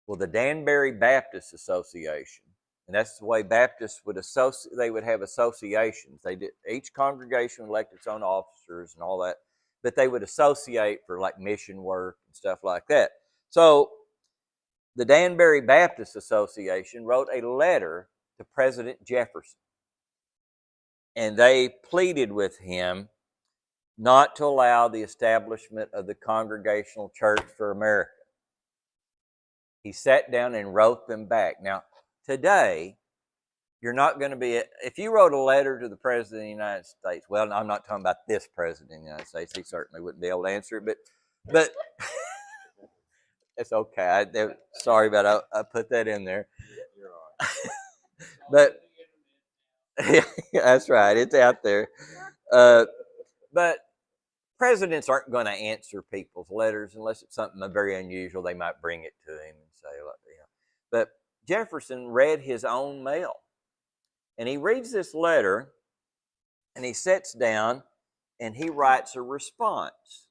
Well, the Danbury Baptist Association, and that's the way Baptists would associate. They would have associations. They did, each congregation would elect its own officers and all that, but they would associate for like mission work and stuff like that. So the Danbury Baptist Association wrote a letter to President Jefferson, and they pleaded with him not to allow the establishment of the Congregational Church for America. He sat down and wrote them back. Now, today, you're not going to be, if you wrote a letter to the President of the United States, well, I'm not talking about this President of the United States, he certainly wouldn't be able to answer it, but it's okay. Sorry about I put that in there. But that's right, it's out there. But presidents aren't going to answer people's letters unless it's something very unusual. They might bring it to him and say, But Jefferson read his own mail. And he reads this letter, and he sits down, and he writes a response.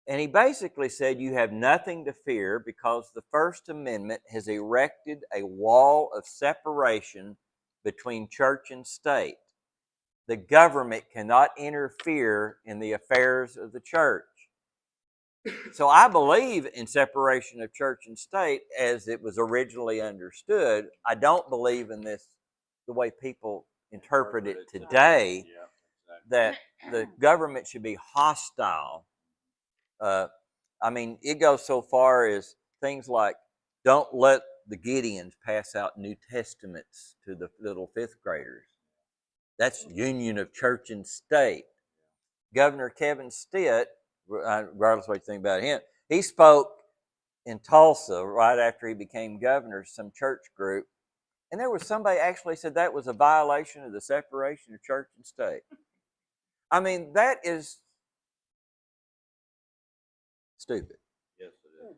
And he basically said, you have nothing to fear because the First Amendment has erected a wall of separation between church and state. The government cannot interfere in the affairs of the church. So I believe in separation of church and state as it was originally understood. I don't believe in this, the way people interpret it today, that the government should be hostile. I mean, it goes so far as things like, don't let the Gideons pass out New Testaments to the little fifth graders. That's union of church and state. Governor Kevin Stitt, regardless of what you think about him, he spoke in Tulsa right after he became governor, some church group, and there was somebody actually said that was a violation of the separation of church and state. I mean, that is stupid. Yes, it is.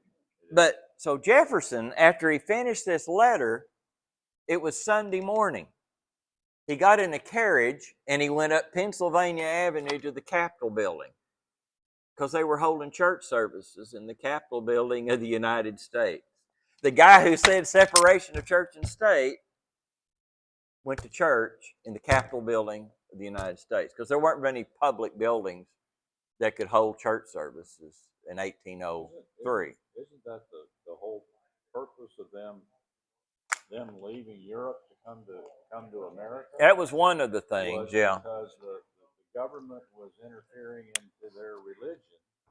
But so Jefferson, after he finished this letter, it was Sunday morning. He got in a carriage and he went up Pennsylvania Avenue to the Capitol building because they were holding church services in the Capitol building of the United States. The guy who said separation of church and state went to church in the Capitol building of the United States because there weren't many public buildings that could hold church services in 1803. Isn't that the whole purpose of them leaving Europe to come to America? That was one of the things, yeah. Because the government was interfering into their religion.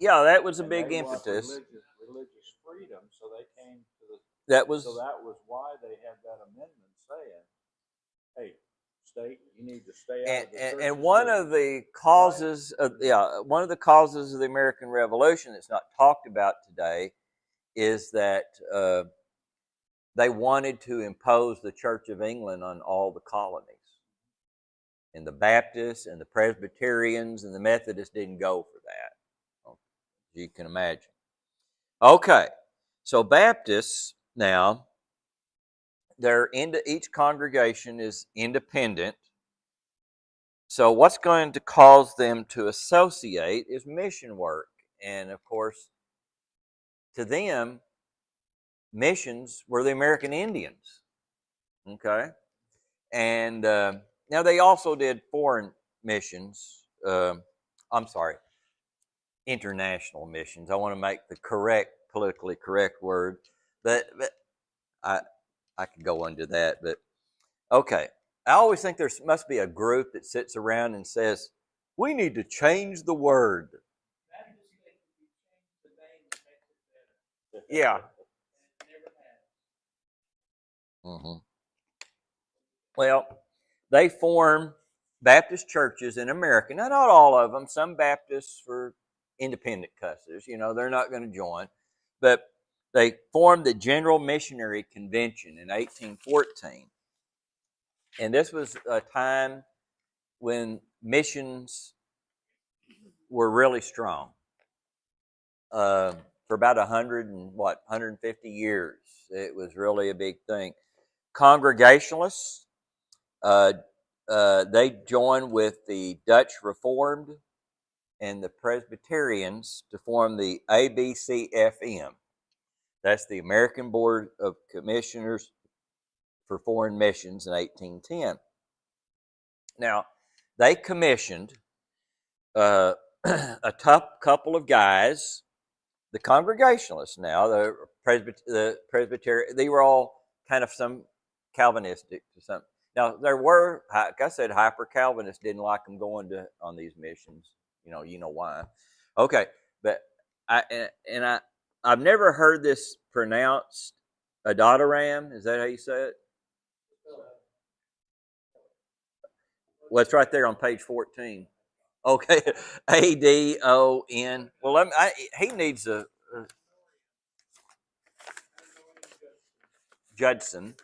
Yeah, that was a big impetus. Religious freedom, so they came to the. So that was why they had that amendment saying, "Hey, state, you need to stay out of the church." And one of the causes of the American Revolution that's not talked about today is that they wanted to impose the Church of England on all the colonies. And the Baptists and the Presbyterians and the Methodists didn't go for that, as you can imagine. Okay, so Baptists now, each congregation is independent. So what's going to cause them to associate is mission work. And of course, to them, missions were the American Indians. Okay? And now they also did foreign missions. International missions. I want to make the politically correct word. But I could go into that. But okay. I always think there must be a group that sits around and says, we need to change the word. Yeah. Mm-hmm. Well, they form Baptist churches in America. Now, not all of them. Some Baptists were independent cusses. They're not going to join. But they formed the General Missionary Convention in 1814. And this was a time when missions were really strong. For about 150 years, it was really a big thing. Congregationalists, they joined with the Dutch Reformed and the Presbyterians to form the ABCFM. That's the American Board of Commissioners for Foreign Missions in 1810. Now, they commissioned a tough couple of guys, the Congregationalists now, the Presbyterian, they were all kind of some Calvinistic to some. Now, there were, like I said, hyper-Calvinists didn't like them going on these missions. You know why. Okay, but I've never heard this pronounced Adotaram. Is that how you say it? Well, it's right there on page 14. Okay, Adon. Well, he needs a Judson.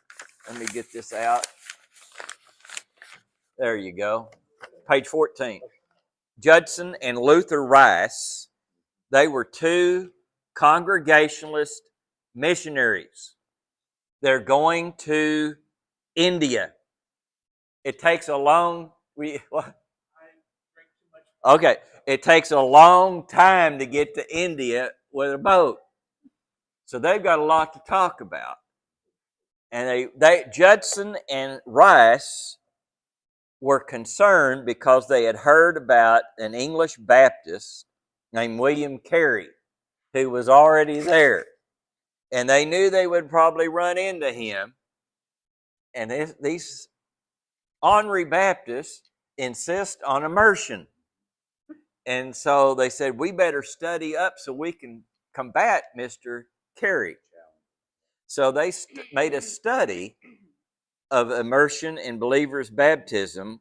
Let me get this out. There you go. Page 14. Judson and Luther Rice, they were two Congregationalist missionaries. They're going to India. It takes a long... Okay, it takes a long time to get to India with a boat. So they've got a lot to talk about. And Judson and Rice were concerned because they had heard about an English Baptist named William Carey, who was already there. And they knew they would probably run into him. And these ornery Baptists insist on immersion. And so they said, we better study up so we can combat Mr. Carey. So they made a study of immersion and believers' baptism,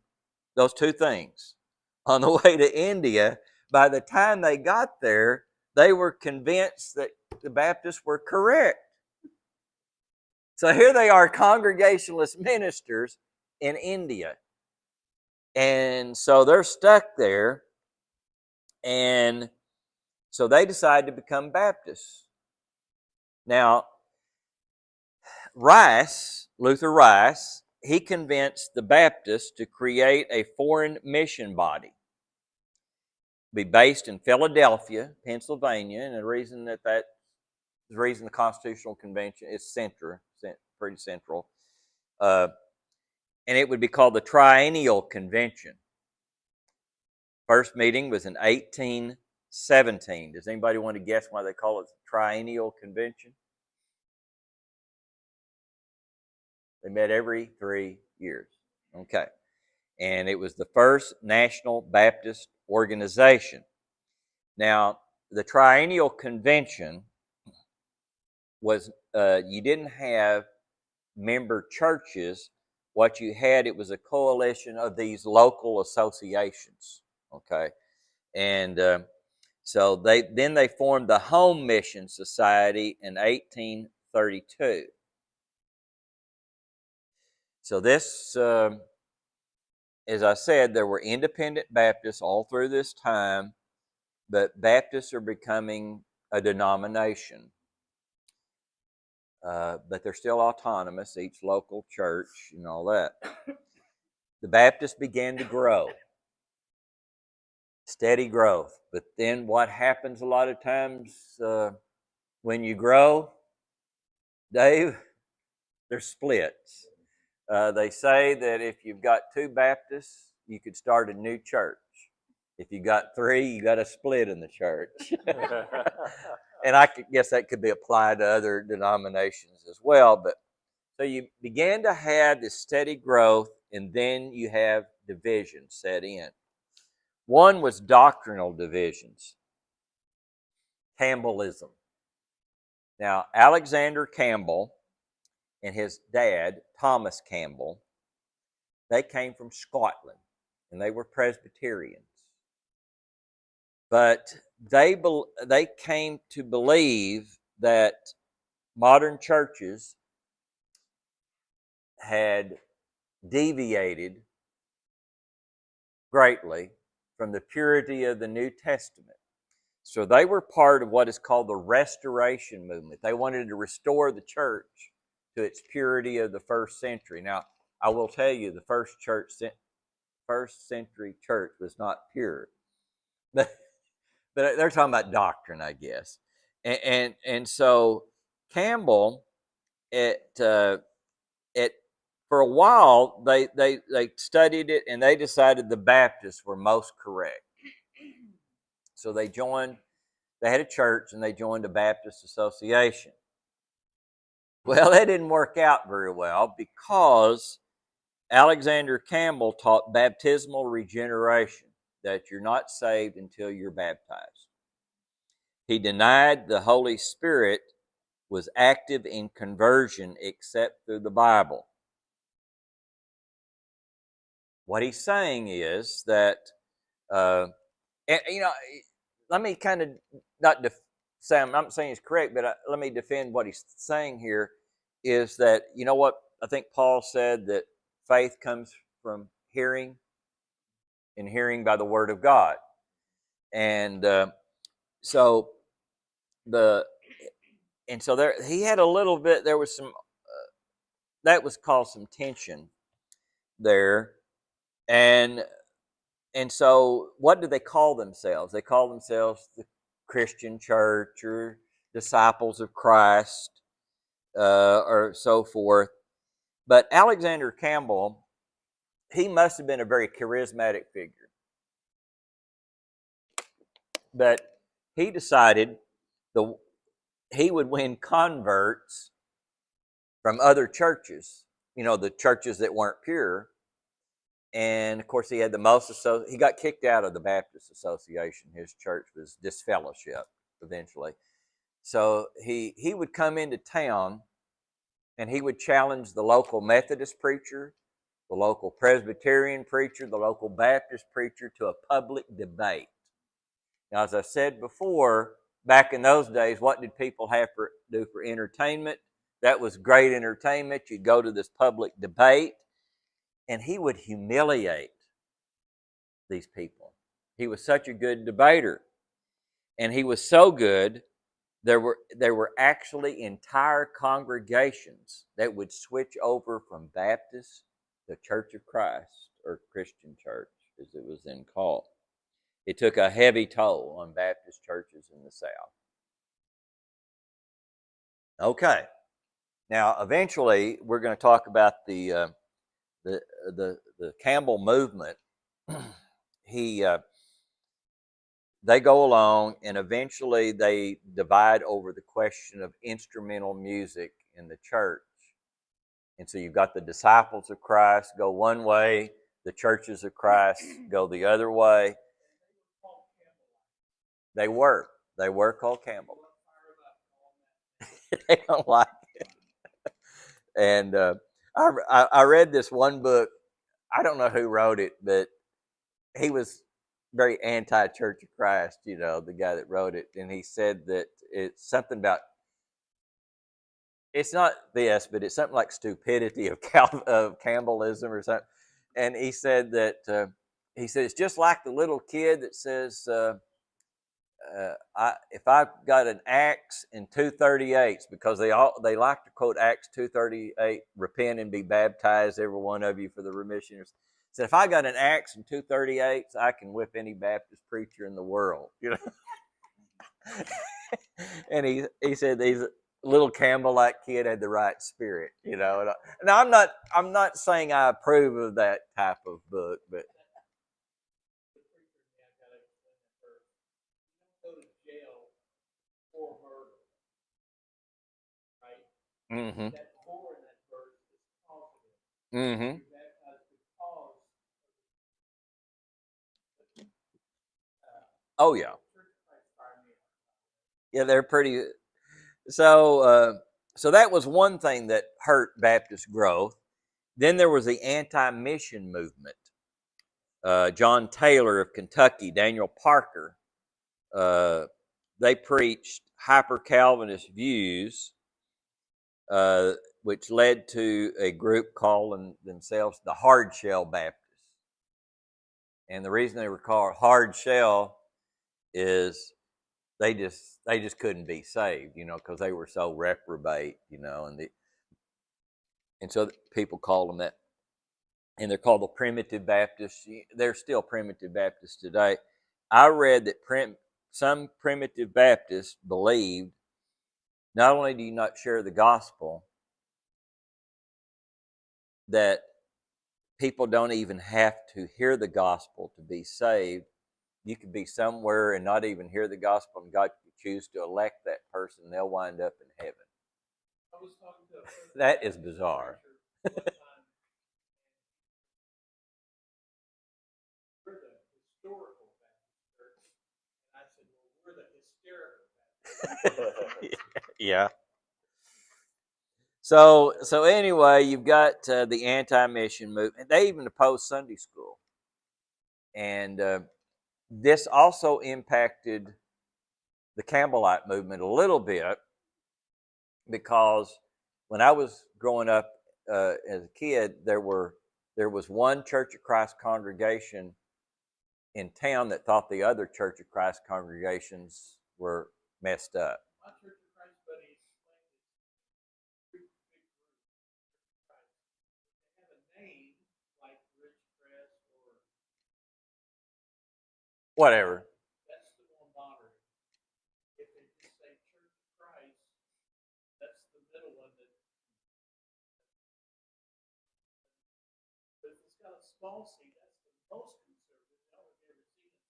those two things. On the way to India, by the time they got there, they were convinced that the Baptists were correct. So here they are, Congregationalist ministers in India. And so they're stuck there. And so they decide to become Baptists. Now, Luther Rice, he convinced the Baptists to create a foreign mission body. Be based in Philadelphia, Pennsylvania, and the reason the Constitutional Convention is pretty central. And it would be called the Triennial Convention. First meeting was in 1817. Does anybody want to guess why they call it the Triennial Convention? They met every 3 years. Okay. And it was the first National Baptist organization. Now, the Triennial Convention was, you didn't have member churches. What you had, it was a coalition of these local associations. Okay. And so they formed the Home Mission Society in 1832. So this, as I said, there were independent Baptists all through this time, but Baptists are becoming a denomination. But they're still autonomous, each local church and all that. The Baptists began to grow. Steady growth. But then what happens a lot of times when you grow, Dave, there's splits. They say that if you've got 2 Baptists, you could start a new church. If you got 3, you got a split in the church. And I guess that could be applied to other denominations as well. But so you began to have this steady growth, and then you have divisions set in. One was doctrinal divisions. Campbellism. Now, Alexander Campbell and his dad, Thomas Campbell, they came from Scotland, and they were Presbyterians. But they came to believe that modern churches had deviated greatly from the purity of the New Testament. So they were part of what is called the Restoration movement. They wanted to restore the church to its purity of the first century. Now, I will tell you, the first century church was not pure, but they're talking about doctrine, I guess. And so Campbell, it for a while they studied it, and they decided the Baptists were most correct. So they had a church, and they joined a Baptist association. Well, that didn't work out very well, because Alexander Campbell taught baptismal regeneration, that you're not saved until you're baptized. He denied the Holy Spirit was active in conversion except through the Bible. What he's saying is that, and, let me kind of not say, I'm not saying it's correct, but let me defend what he's saying here, is that, you know what, I think Paul said that faith comes from hearing, and hearing by the word of God. And so there he had a little bit, there was some, that was caused some tension there. And so what do they call themselves? They call themselves the Christian church, or disciples of Christ, or so forth. But Alexander Campbell, he must have been a very charismatic figure. But he decided he would win converts from other churches, the churches that weren't pure. And of course, he had the most. He got kicked out of the Baptist Association. His church was disfellowshipped eventually. So he would come into town, and he would challenge the local Methodist preacher, the local Presbyterian preacher, the local Baptist preacher to a public debate. Now, as I said before, back in those days, what did people have to do for entertainment? That was great entertainment. You'd go to this public debate, and he would humiliate these people. He was such a good debater. And he was so good, there were actually entire congregations that would switch over from Baptist to Church of Christ, or Christian church, as it was then called. It took a heavy toll on Baptist churches in the South. Okay. Now, eventually, we're going to talk about the Campbell movement. They go along, and eventually they divide over the question of instrumental music in the church. And so you've got the disciples of Christ go one way, the churches of Christ go the other way. They were called Campbell. They don't like it. And I read this one book. I don't know who wrote it, but he was very anti-Church of Christ, the guy that wrote it. And he said that it's something about, it's not this, but it's something like stupidity of Campbellism or something. And he said that, it's just like the little kid that says, if I've got an axe and 238s, because they like to quote Acts 2:38, repent and be baptized, every one of you, for the remission. So if I got an axe and 238s, I can whip any Baptist preacher in the world. And he said these little Campbellite kid had the right spirit. Now I'm not saying I approve of that type of book, but. Mm-hmm. That core in that verse is positive. Mm-hmm. Oh yeah. Yeah, they're pretty. So that was one thing that hurt Baptist growth. Then there was the anti-mission movement. John Taylor of Kentucky, Daniel Parker, they preached hyper-Calvinist views, which led to a group calling themselves the Hard Shell Baptists. And the reason they were called Hard Shell is they just couldn't be saved, because they were so reprobate, and so people call them that. And they're called the Primitive Baptists. They're still Primitive Baptists today. I read that some Primitive Baptists believed not only do you not share the gospel, that people don't even have to hear the gospel to be saved. You could be somewhere and not even hear the gospel, and God could choose to elect that person, and they'll wind up in heaven. I was talking to a person That is bizarre. one time. We're the historical Baptist church. And I said, well, we're the hysterical Baptist. Yeah. So anyway, you've got the anti-mission movement. They even opposed Sunday school. And this also impacted the Campbellite movement a little bit, because when I was growing up as a kid, there was one Church of Christ congregation in town that thought the other Church of Christ congregations were messed up. My Church of Christ buddies explained this big group. They have a name like Rich Press or Whatever. that's the more modern. If they just say Church of Christ, that's the middle one that. But if it's got a small C, that's the most conservative. I don't know if you ever seen it.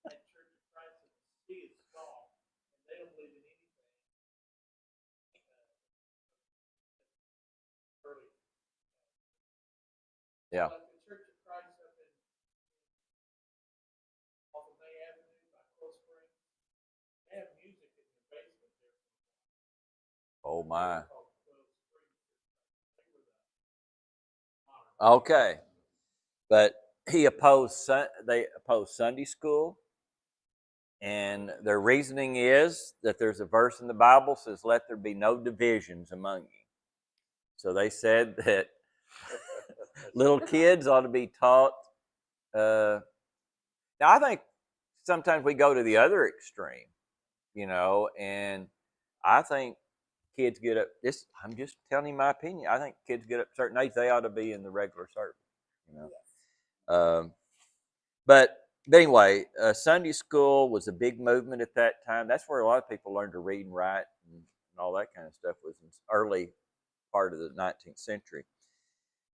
That Church of Christ, and the C is small, and they don't believe in anything. Early. Yeah. Like the Church of Christ up in off of May Avenue by Cold Spring, they have music in the basement there. Oh my. Called Cold Spring. They were the modern. Okay. But they opposed Sunday school, and their reasoning is that there's a verse in the Bible that says, "Let there be no divisions among you." So they said that little kids ought to be taught. Now, I think sometimes we go to the other extreme, and I think kids get up. I'm just telling you my opinion. I think kids get up a certain age, they ought to be in the regular service, But anyway, Sunday school was a big movement at that time. That's where a lot of people learned to read and write and all that kind of stuff, was in the early part of the 19th century.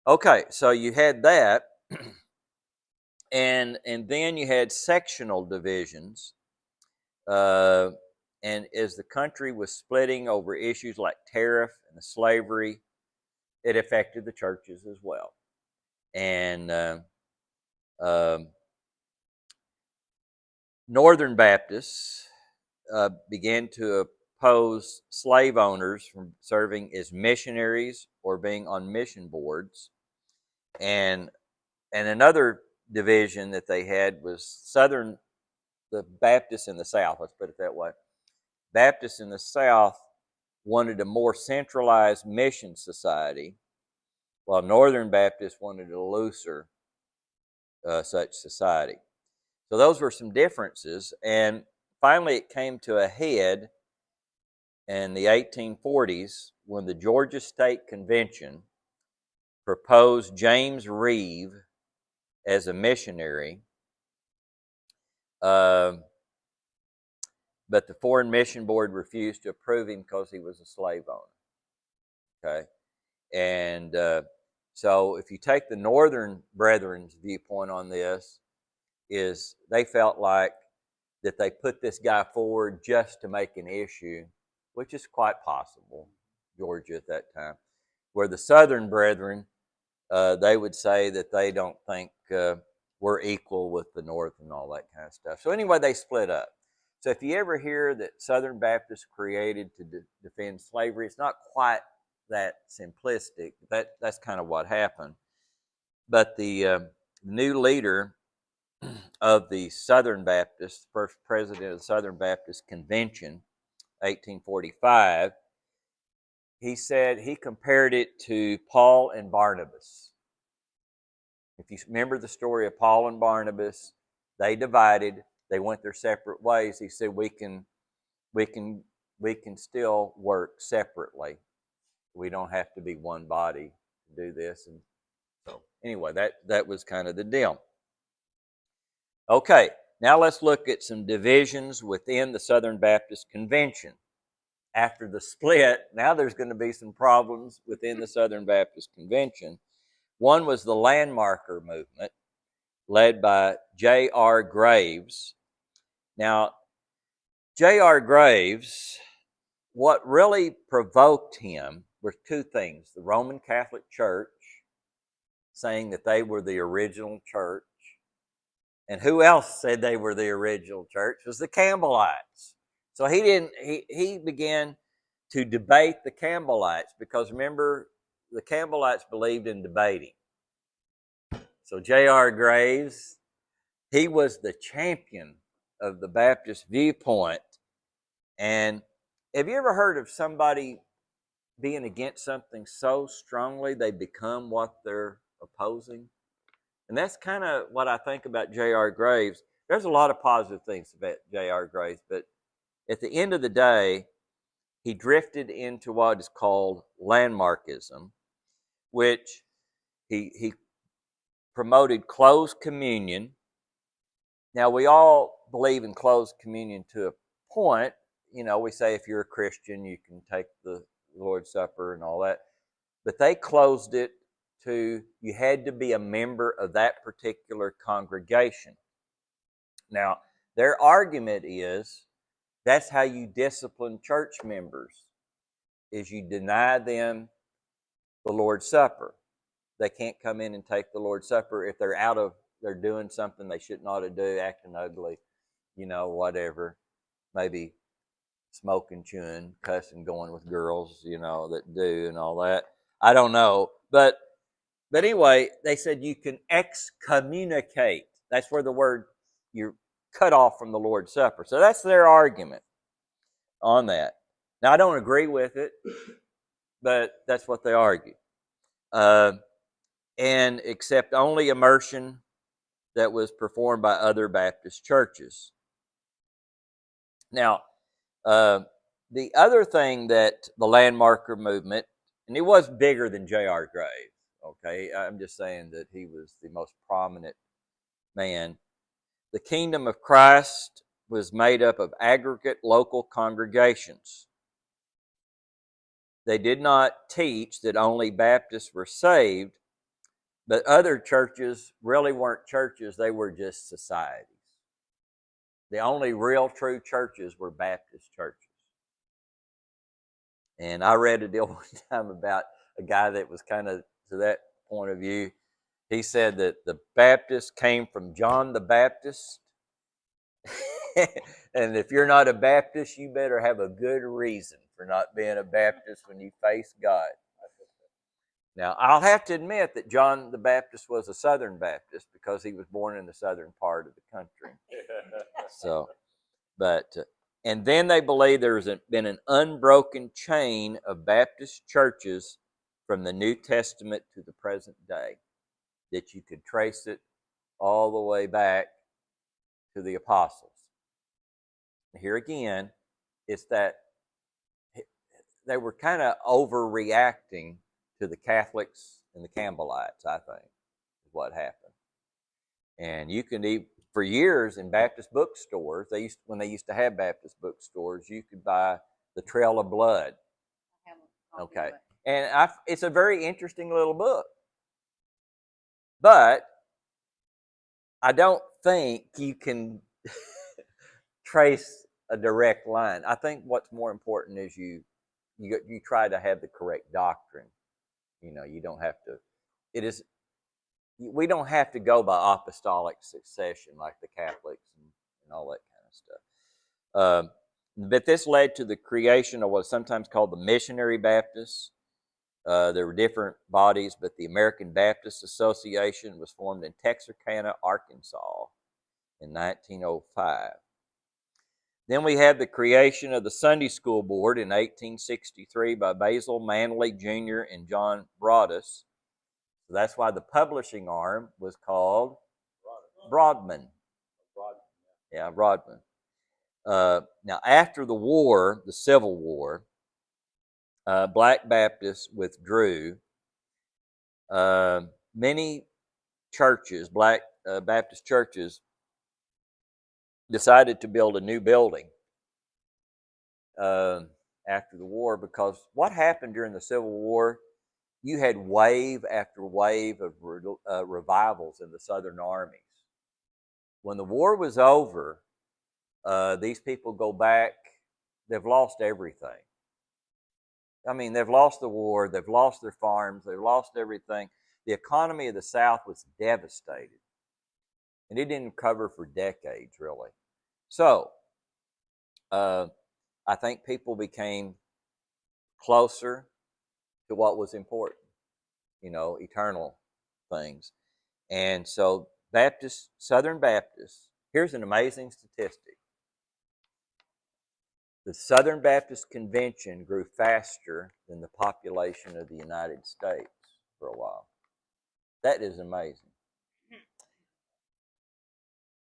Okay, so you had that, and then you had sectional divisions. And as the country was splitting over issues like tariff and slavery, it affected the churches as well. And Northern Baptists began to oppose slave owners from serving as missionaries or being on mission boards. And another division that they had was the Baptists in the South, let's put it that way. Baptists in the South wanted a more centralized mission society, while Northern Baptists wanted a looser such society. So those were some differences, and finally it came to a head in the 1840s when the Georgia State Convention proposed James Reeve as a missionary, but the Foreign Mission Board refused to approve him because he was a slave owner. Okay, and so if you take the Northern Brethren's viewpoint on this, is they felt like that they put this guy forward just to make an issue, which is quite possible, Georgia at that time. Where the Southern Brethren, they would say that they don't think we're equal with the North and all that kind of stuff. So anyway, they split up. So if you ever hear that Southern Baptists created to defend slavery, it's not quite that simplistic. That's kind of what happened. But the new leader of the Southern Baptists, first president of the Southern Baptist Convention, 1845, he said he compared it to Paul and Barnabas. If you remember the story of Paul and Barnabas, they divided, they went their separate ways. He said we can still work separately. We don't have to be one body to do this. And so anyway, that was kind of the deal. Okay, now let's look at some divisions within the Southern Baptist Convention. After the split, now there's going to be some problems within the Southern Baptist Convention. One was the landmarker movement, led by J.R. Graves. Now, J.R. Graves, what really provoked him were two things. The Roman Catholic Church, saying that they were the original church. And who else said they were the original church? It was the Campbellites. So he began to debate the Campbellites, because remember, the Campbellites believed in debating. So J.R. Graves, he was the champion of the Baptist viewpoint. And have you ever heard of somebody being against something so strongly they become what they're opposing? And that's kind of what I think about J.R. Graves. There's a lot of positive things about J.R. Graves, but at the end of the day, he drifted into what is called landmarkism, which he promoted closed communion. Now, we all believe in closed communion to a point. You know, we say if you're a Christian, you can take the Lord's Supper and all that. But they closed it to you had to be a member of that particular congregation. Now, their argument is that's how you discipline church members, is you deny them the Lord's Supper. They can't come in and take the Lord's Supper if they're doing something they shouldn't ought to do, acting ugly, whatever. Maybe smoking, chewing, cussing, going with girls, that do and all that. I don't know. But anyway, they said you can excommunicate. That's where the word, you're cut off from the Lord's Supper. So that's their argument on that. Now, I don't agree with it, but that's what they argue. And accept only immersion that was performed by other Baptist churches. Now, the other thing that the landmarker movement, and it was bigger than J.R. Graves, okay? I'm just saying that he was the most prominent man. The kingdom of Christ was made up of aggregate local congregations. They did not teach that only Baptists were saved, but other churches really weren't churches, they were just societies. The only real true churches were Baptist churches. And I read a deal one time about a guy that was kind of to that point of view. He said that the Baptists came from John the Baptist. And if you're not a Baptist, you better have a good reason for not being a Baptist when you face God. Now, I'll have to admit that John the Baptist was a Southern Baptist because he was born in the southern part of the country. So, and then they believe there's been an unbroken chain of Baptist churches from the New Testament to the present day, that you could trace it all the way back to the apostles. Here again, it's that they were kind of overreacting to the Catholics and the Campbellites, I think, is what happened. And you can for years in Baptist bookstores, when they used to have Baptist bookstores, you could buy The Trail of Blood. Okay. And it's a very interesting little book. But I don't think you can trace a direct line. I think what's more important is you try to have the correct doctrine. You don't have to. We don't have to go by apostolic succession like the Catholics and all that kind of stuff. But this led to the creation of what's sometimes called the Missionary Baptists. There were different bodies, but the American Baptist Association was formed in Texarkana, Arkansas in 1905. Then we have the creation of the Sunday School Board in 1863 by Basil Manley Jr. and John Broadus. So that's why the publishing arm was called Broadman. Yeah, Broadman. Now, after the war, the Civil War, Black Baptists withdrew. Many churches, Black Baptist churches, decided to build a new building after the war, because what happened during the Civil War, you had wave after wave of revivals in the Southern armies. When the war was over, these people go back, they've lost everything. I mean, they've lost the war, they've lost their farms, they've lost everything. The economy of the South was devastated, and it didn't recover for decades, really. So, I think people became closer to what was important, eternal things. And so Southern Baptists, here's an amazing statistic. The Southern Baptist Convention grew faster than the population of the United States for a while. That is amazing.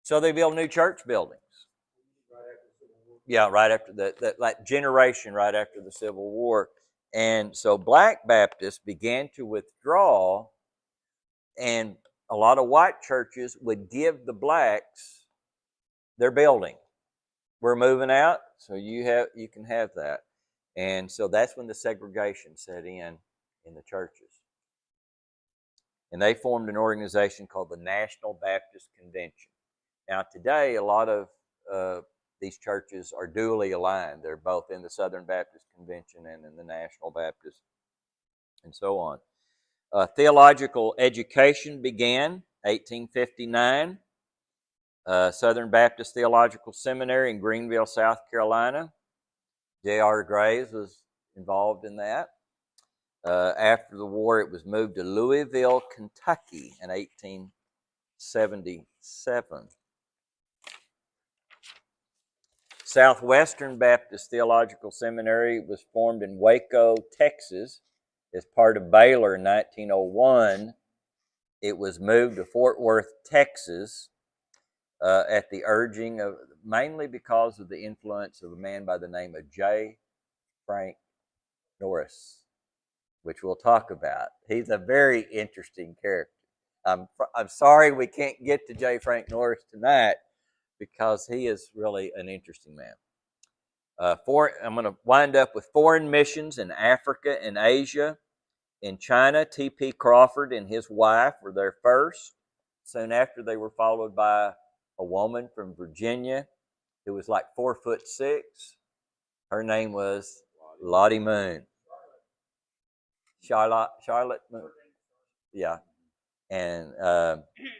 So they built new church buildings. Yeah, right after that generation right after the Civil War. And so Black Baptists began to withdraw, and a lot of white churches would give the blacks their building. We're moving out, so you can have that. And so that's when the segregation set in the churches. And they formed an organization called the National Baptist Convention. Now today, a lot of these churches are dually aligned. They're both in the Southern Baptist Convention and in the National Baptist, and so on. Theological education began 1859. Southern Baptist Theological Seminary in Greenville, South Carolina. J.R. Graves was involved in that. After the war, it was moved to Louisville, Kentucky in 1877. Southwestern Baptist Theological Seminary was formed in Waco, Texas, as part of Baylor in 1901. It was moved to Fort Worth, Texas, at the urging of, mainly because of the influence of a man by the name of J. Frank Norris, which we'll talk about. He's a very interesting character. I'm sorry we can't get to J. Frank Norris tonight, because he is really an interesting man. I'm going to wind up with foreign missions in Africa and Asia. In China, T.P. Crawford and his wife were there first. Soon after, they were followed by a woman from Virginia who was like 4'6". Her name was Lottie Moon. Charlotte Moon. Yeah. And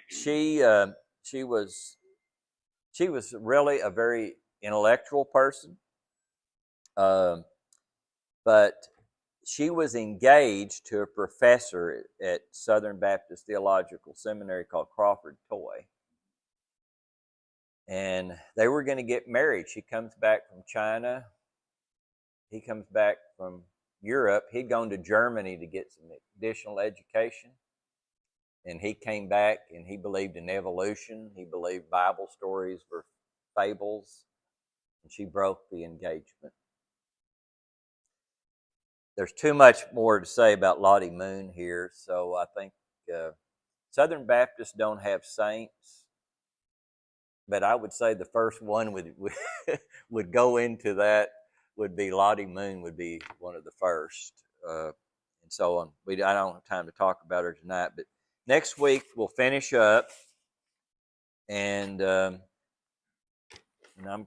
she was really a very intellectual person. But she was engaged to a professor at Southern Baptist Theological Seminary called Crawford Toy. And they were going to get married. She comes back from China. He comes back from Europe. He'd gone to Germany to get some additional education. And he came back and he believed in evolution. He believed Bible stories were fables. And she broke the engagement. There's too much more to say about Lottie Moon here, so I think Southern Baptists don't have saints, but I would say the first one would go into that would be Lottie Moon, would be one of the first, and so on. I don't have time to talk about her tonight, but next week we'll finish up, and I'm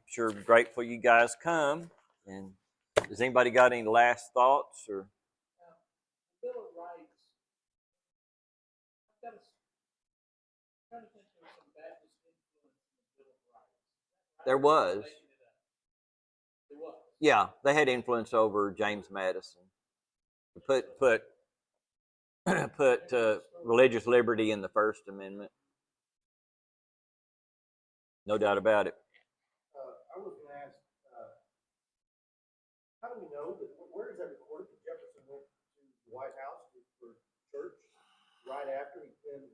sure grateful you guys come. And has anybody got any last thoughts or? Bill of Rights. I'm trying to think there's some Baptist influence in the Bill of Rights. There was. There was. Yeah, they had influence over James Madison. Put religious liberty in the First Amendment. No doubt about it. I was going to ask, How do we know that? Where is that recorded that Jefferson went to the White House for church right after he pinned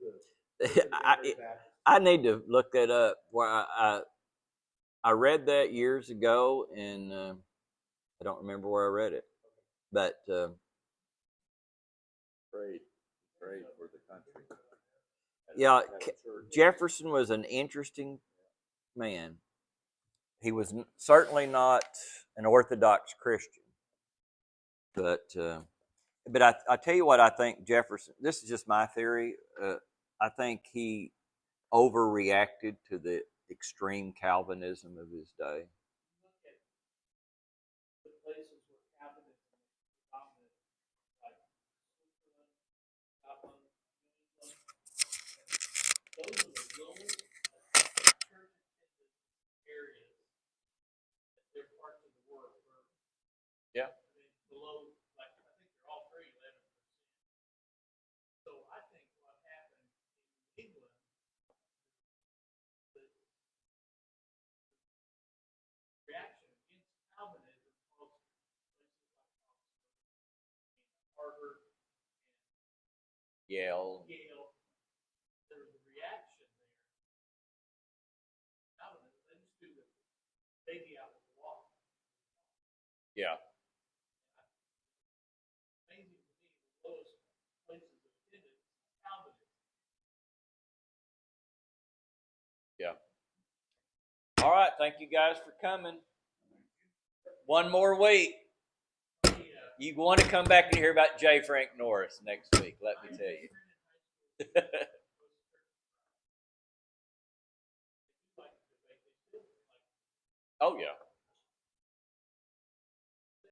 I need to look that up. Where I read that years ago, and I don't remember where I read it, but Prayed for the country. yeah, Jefferson was an interesting man. He was certainly not an Orthodox Christian, but I tell you what, I think Jefferson. This is just my theory. I think he overreacted to the extreme Calvinism of his day. Look at the places where Calvinism is dominant, like Switzerland, Scotland, New England. Those are the lowest church attendance areas that they're parts of the world where Yeah. I mean, below, like I think they're all 11%. So I think what happened in England, the reaction against Calvinism caused places like Oxford, Harvard, and Yale. There was a reaction there. Calvinism, they just do the baby out with the water. Yeah. Amazing to me, the lowest places of attendance is Calvinism. Yeah. All right. Thank you guys for coming. One more week. You want to come back and hear about J. Frank Norris next week, let me tell you. Oh, yeah.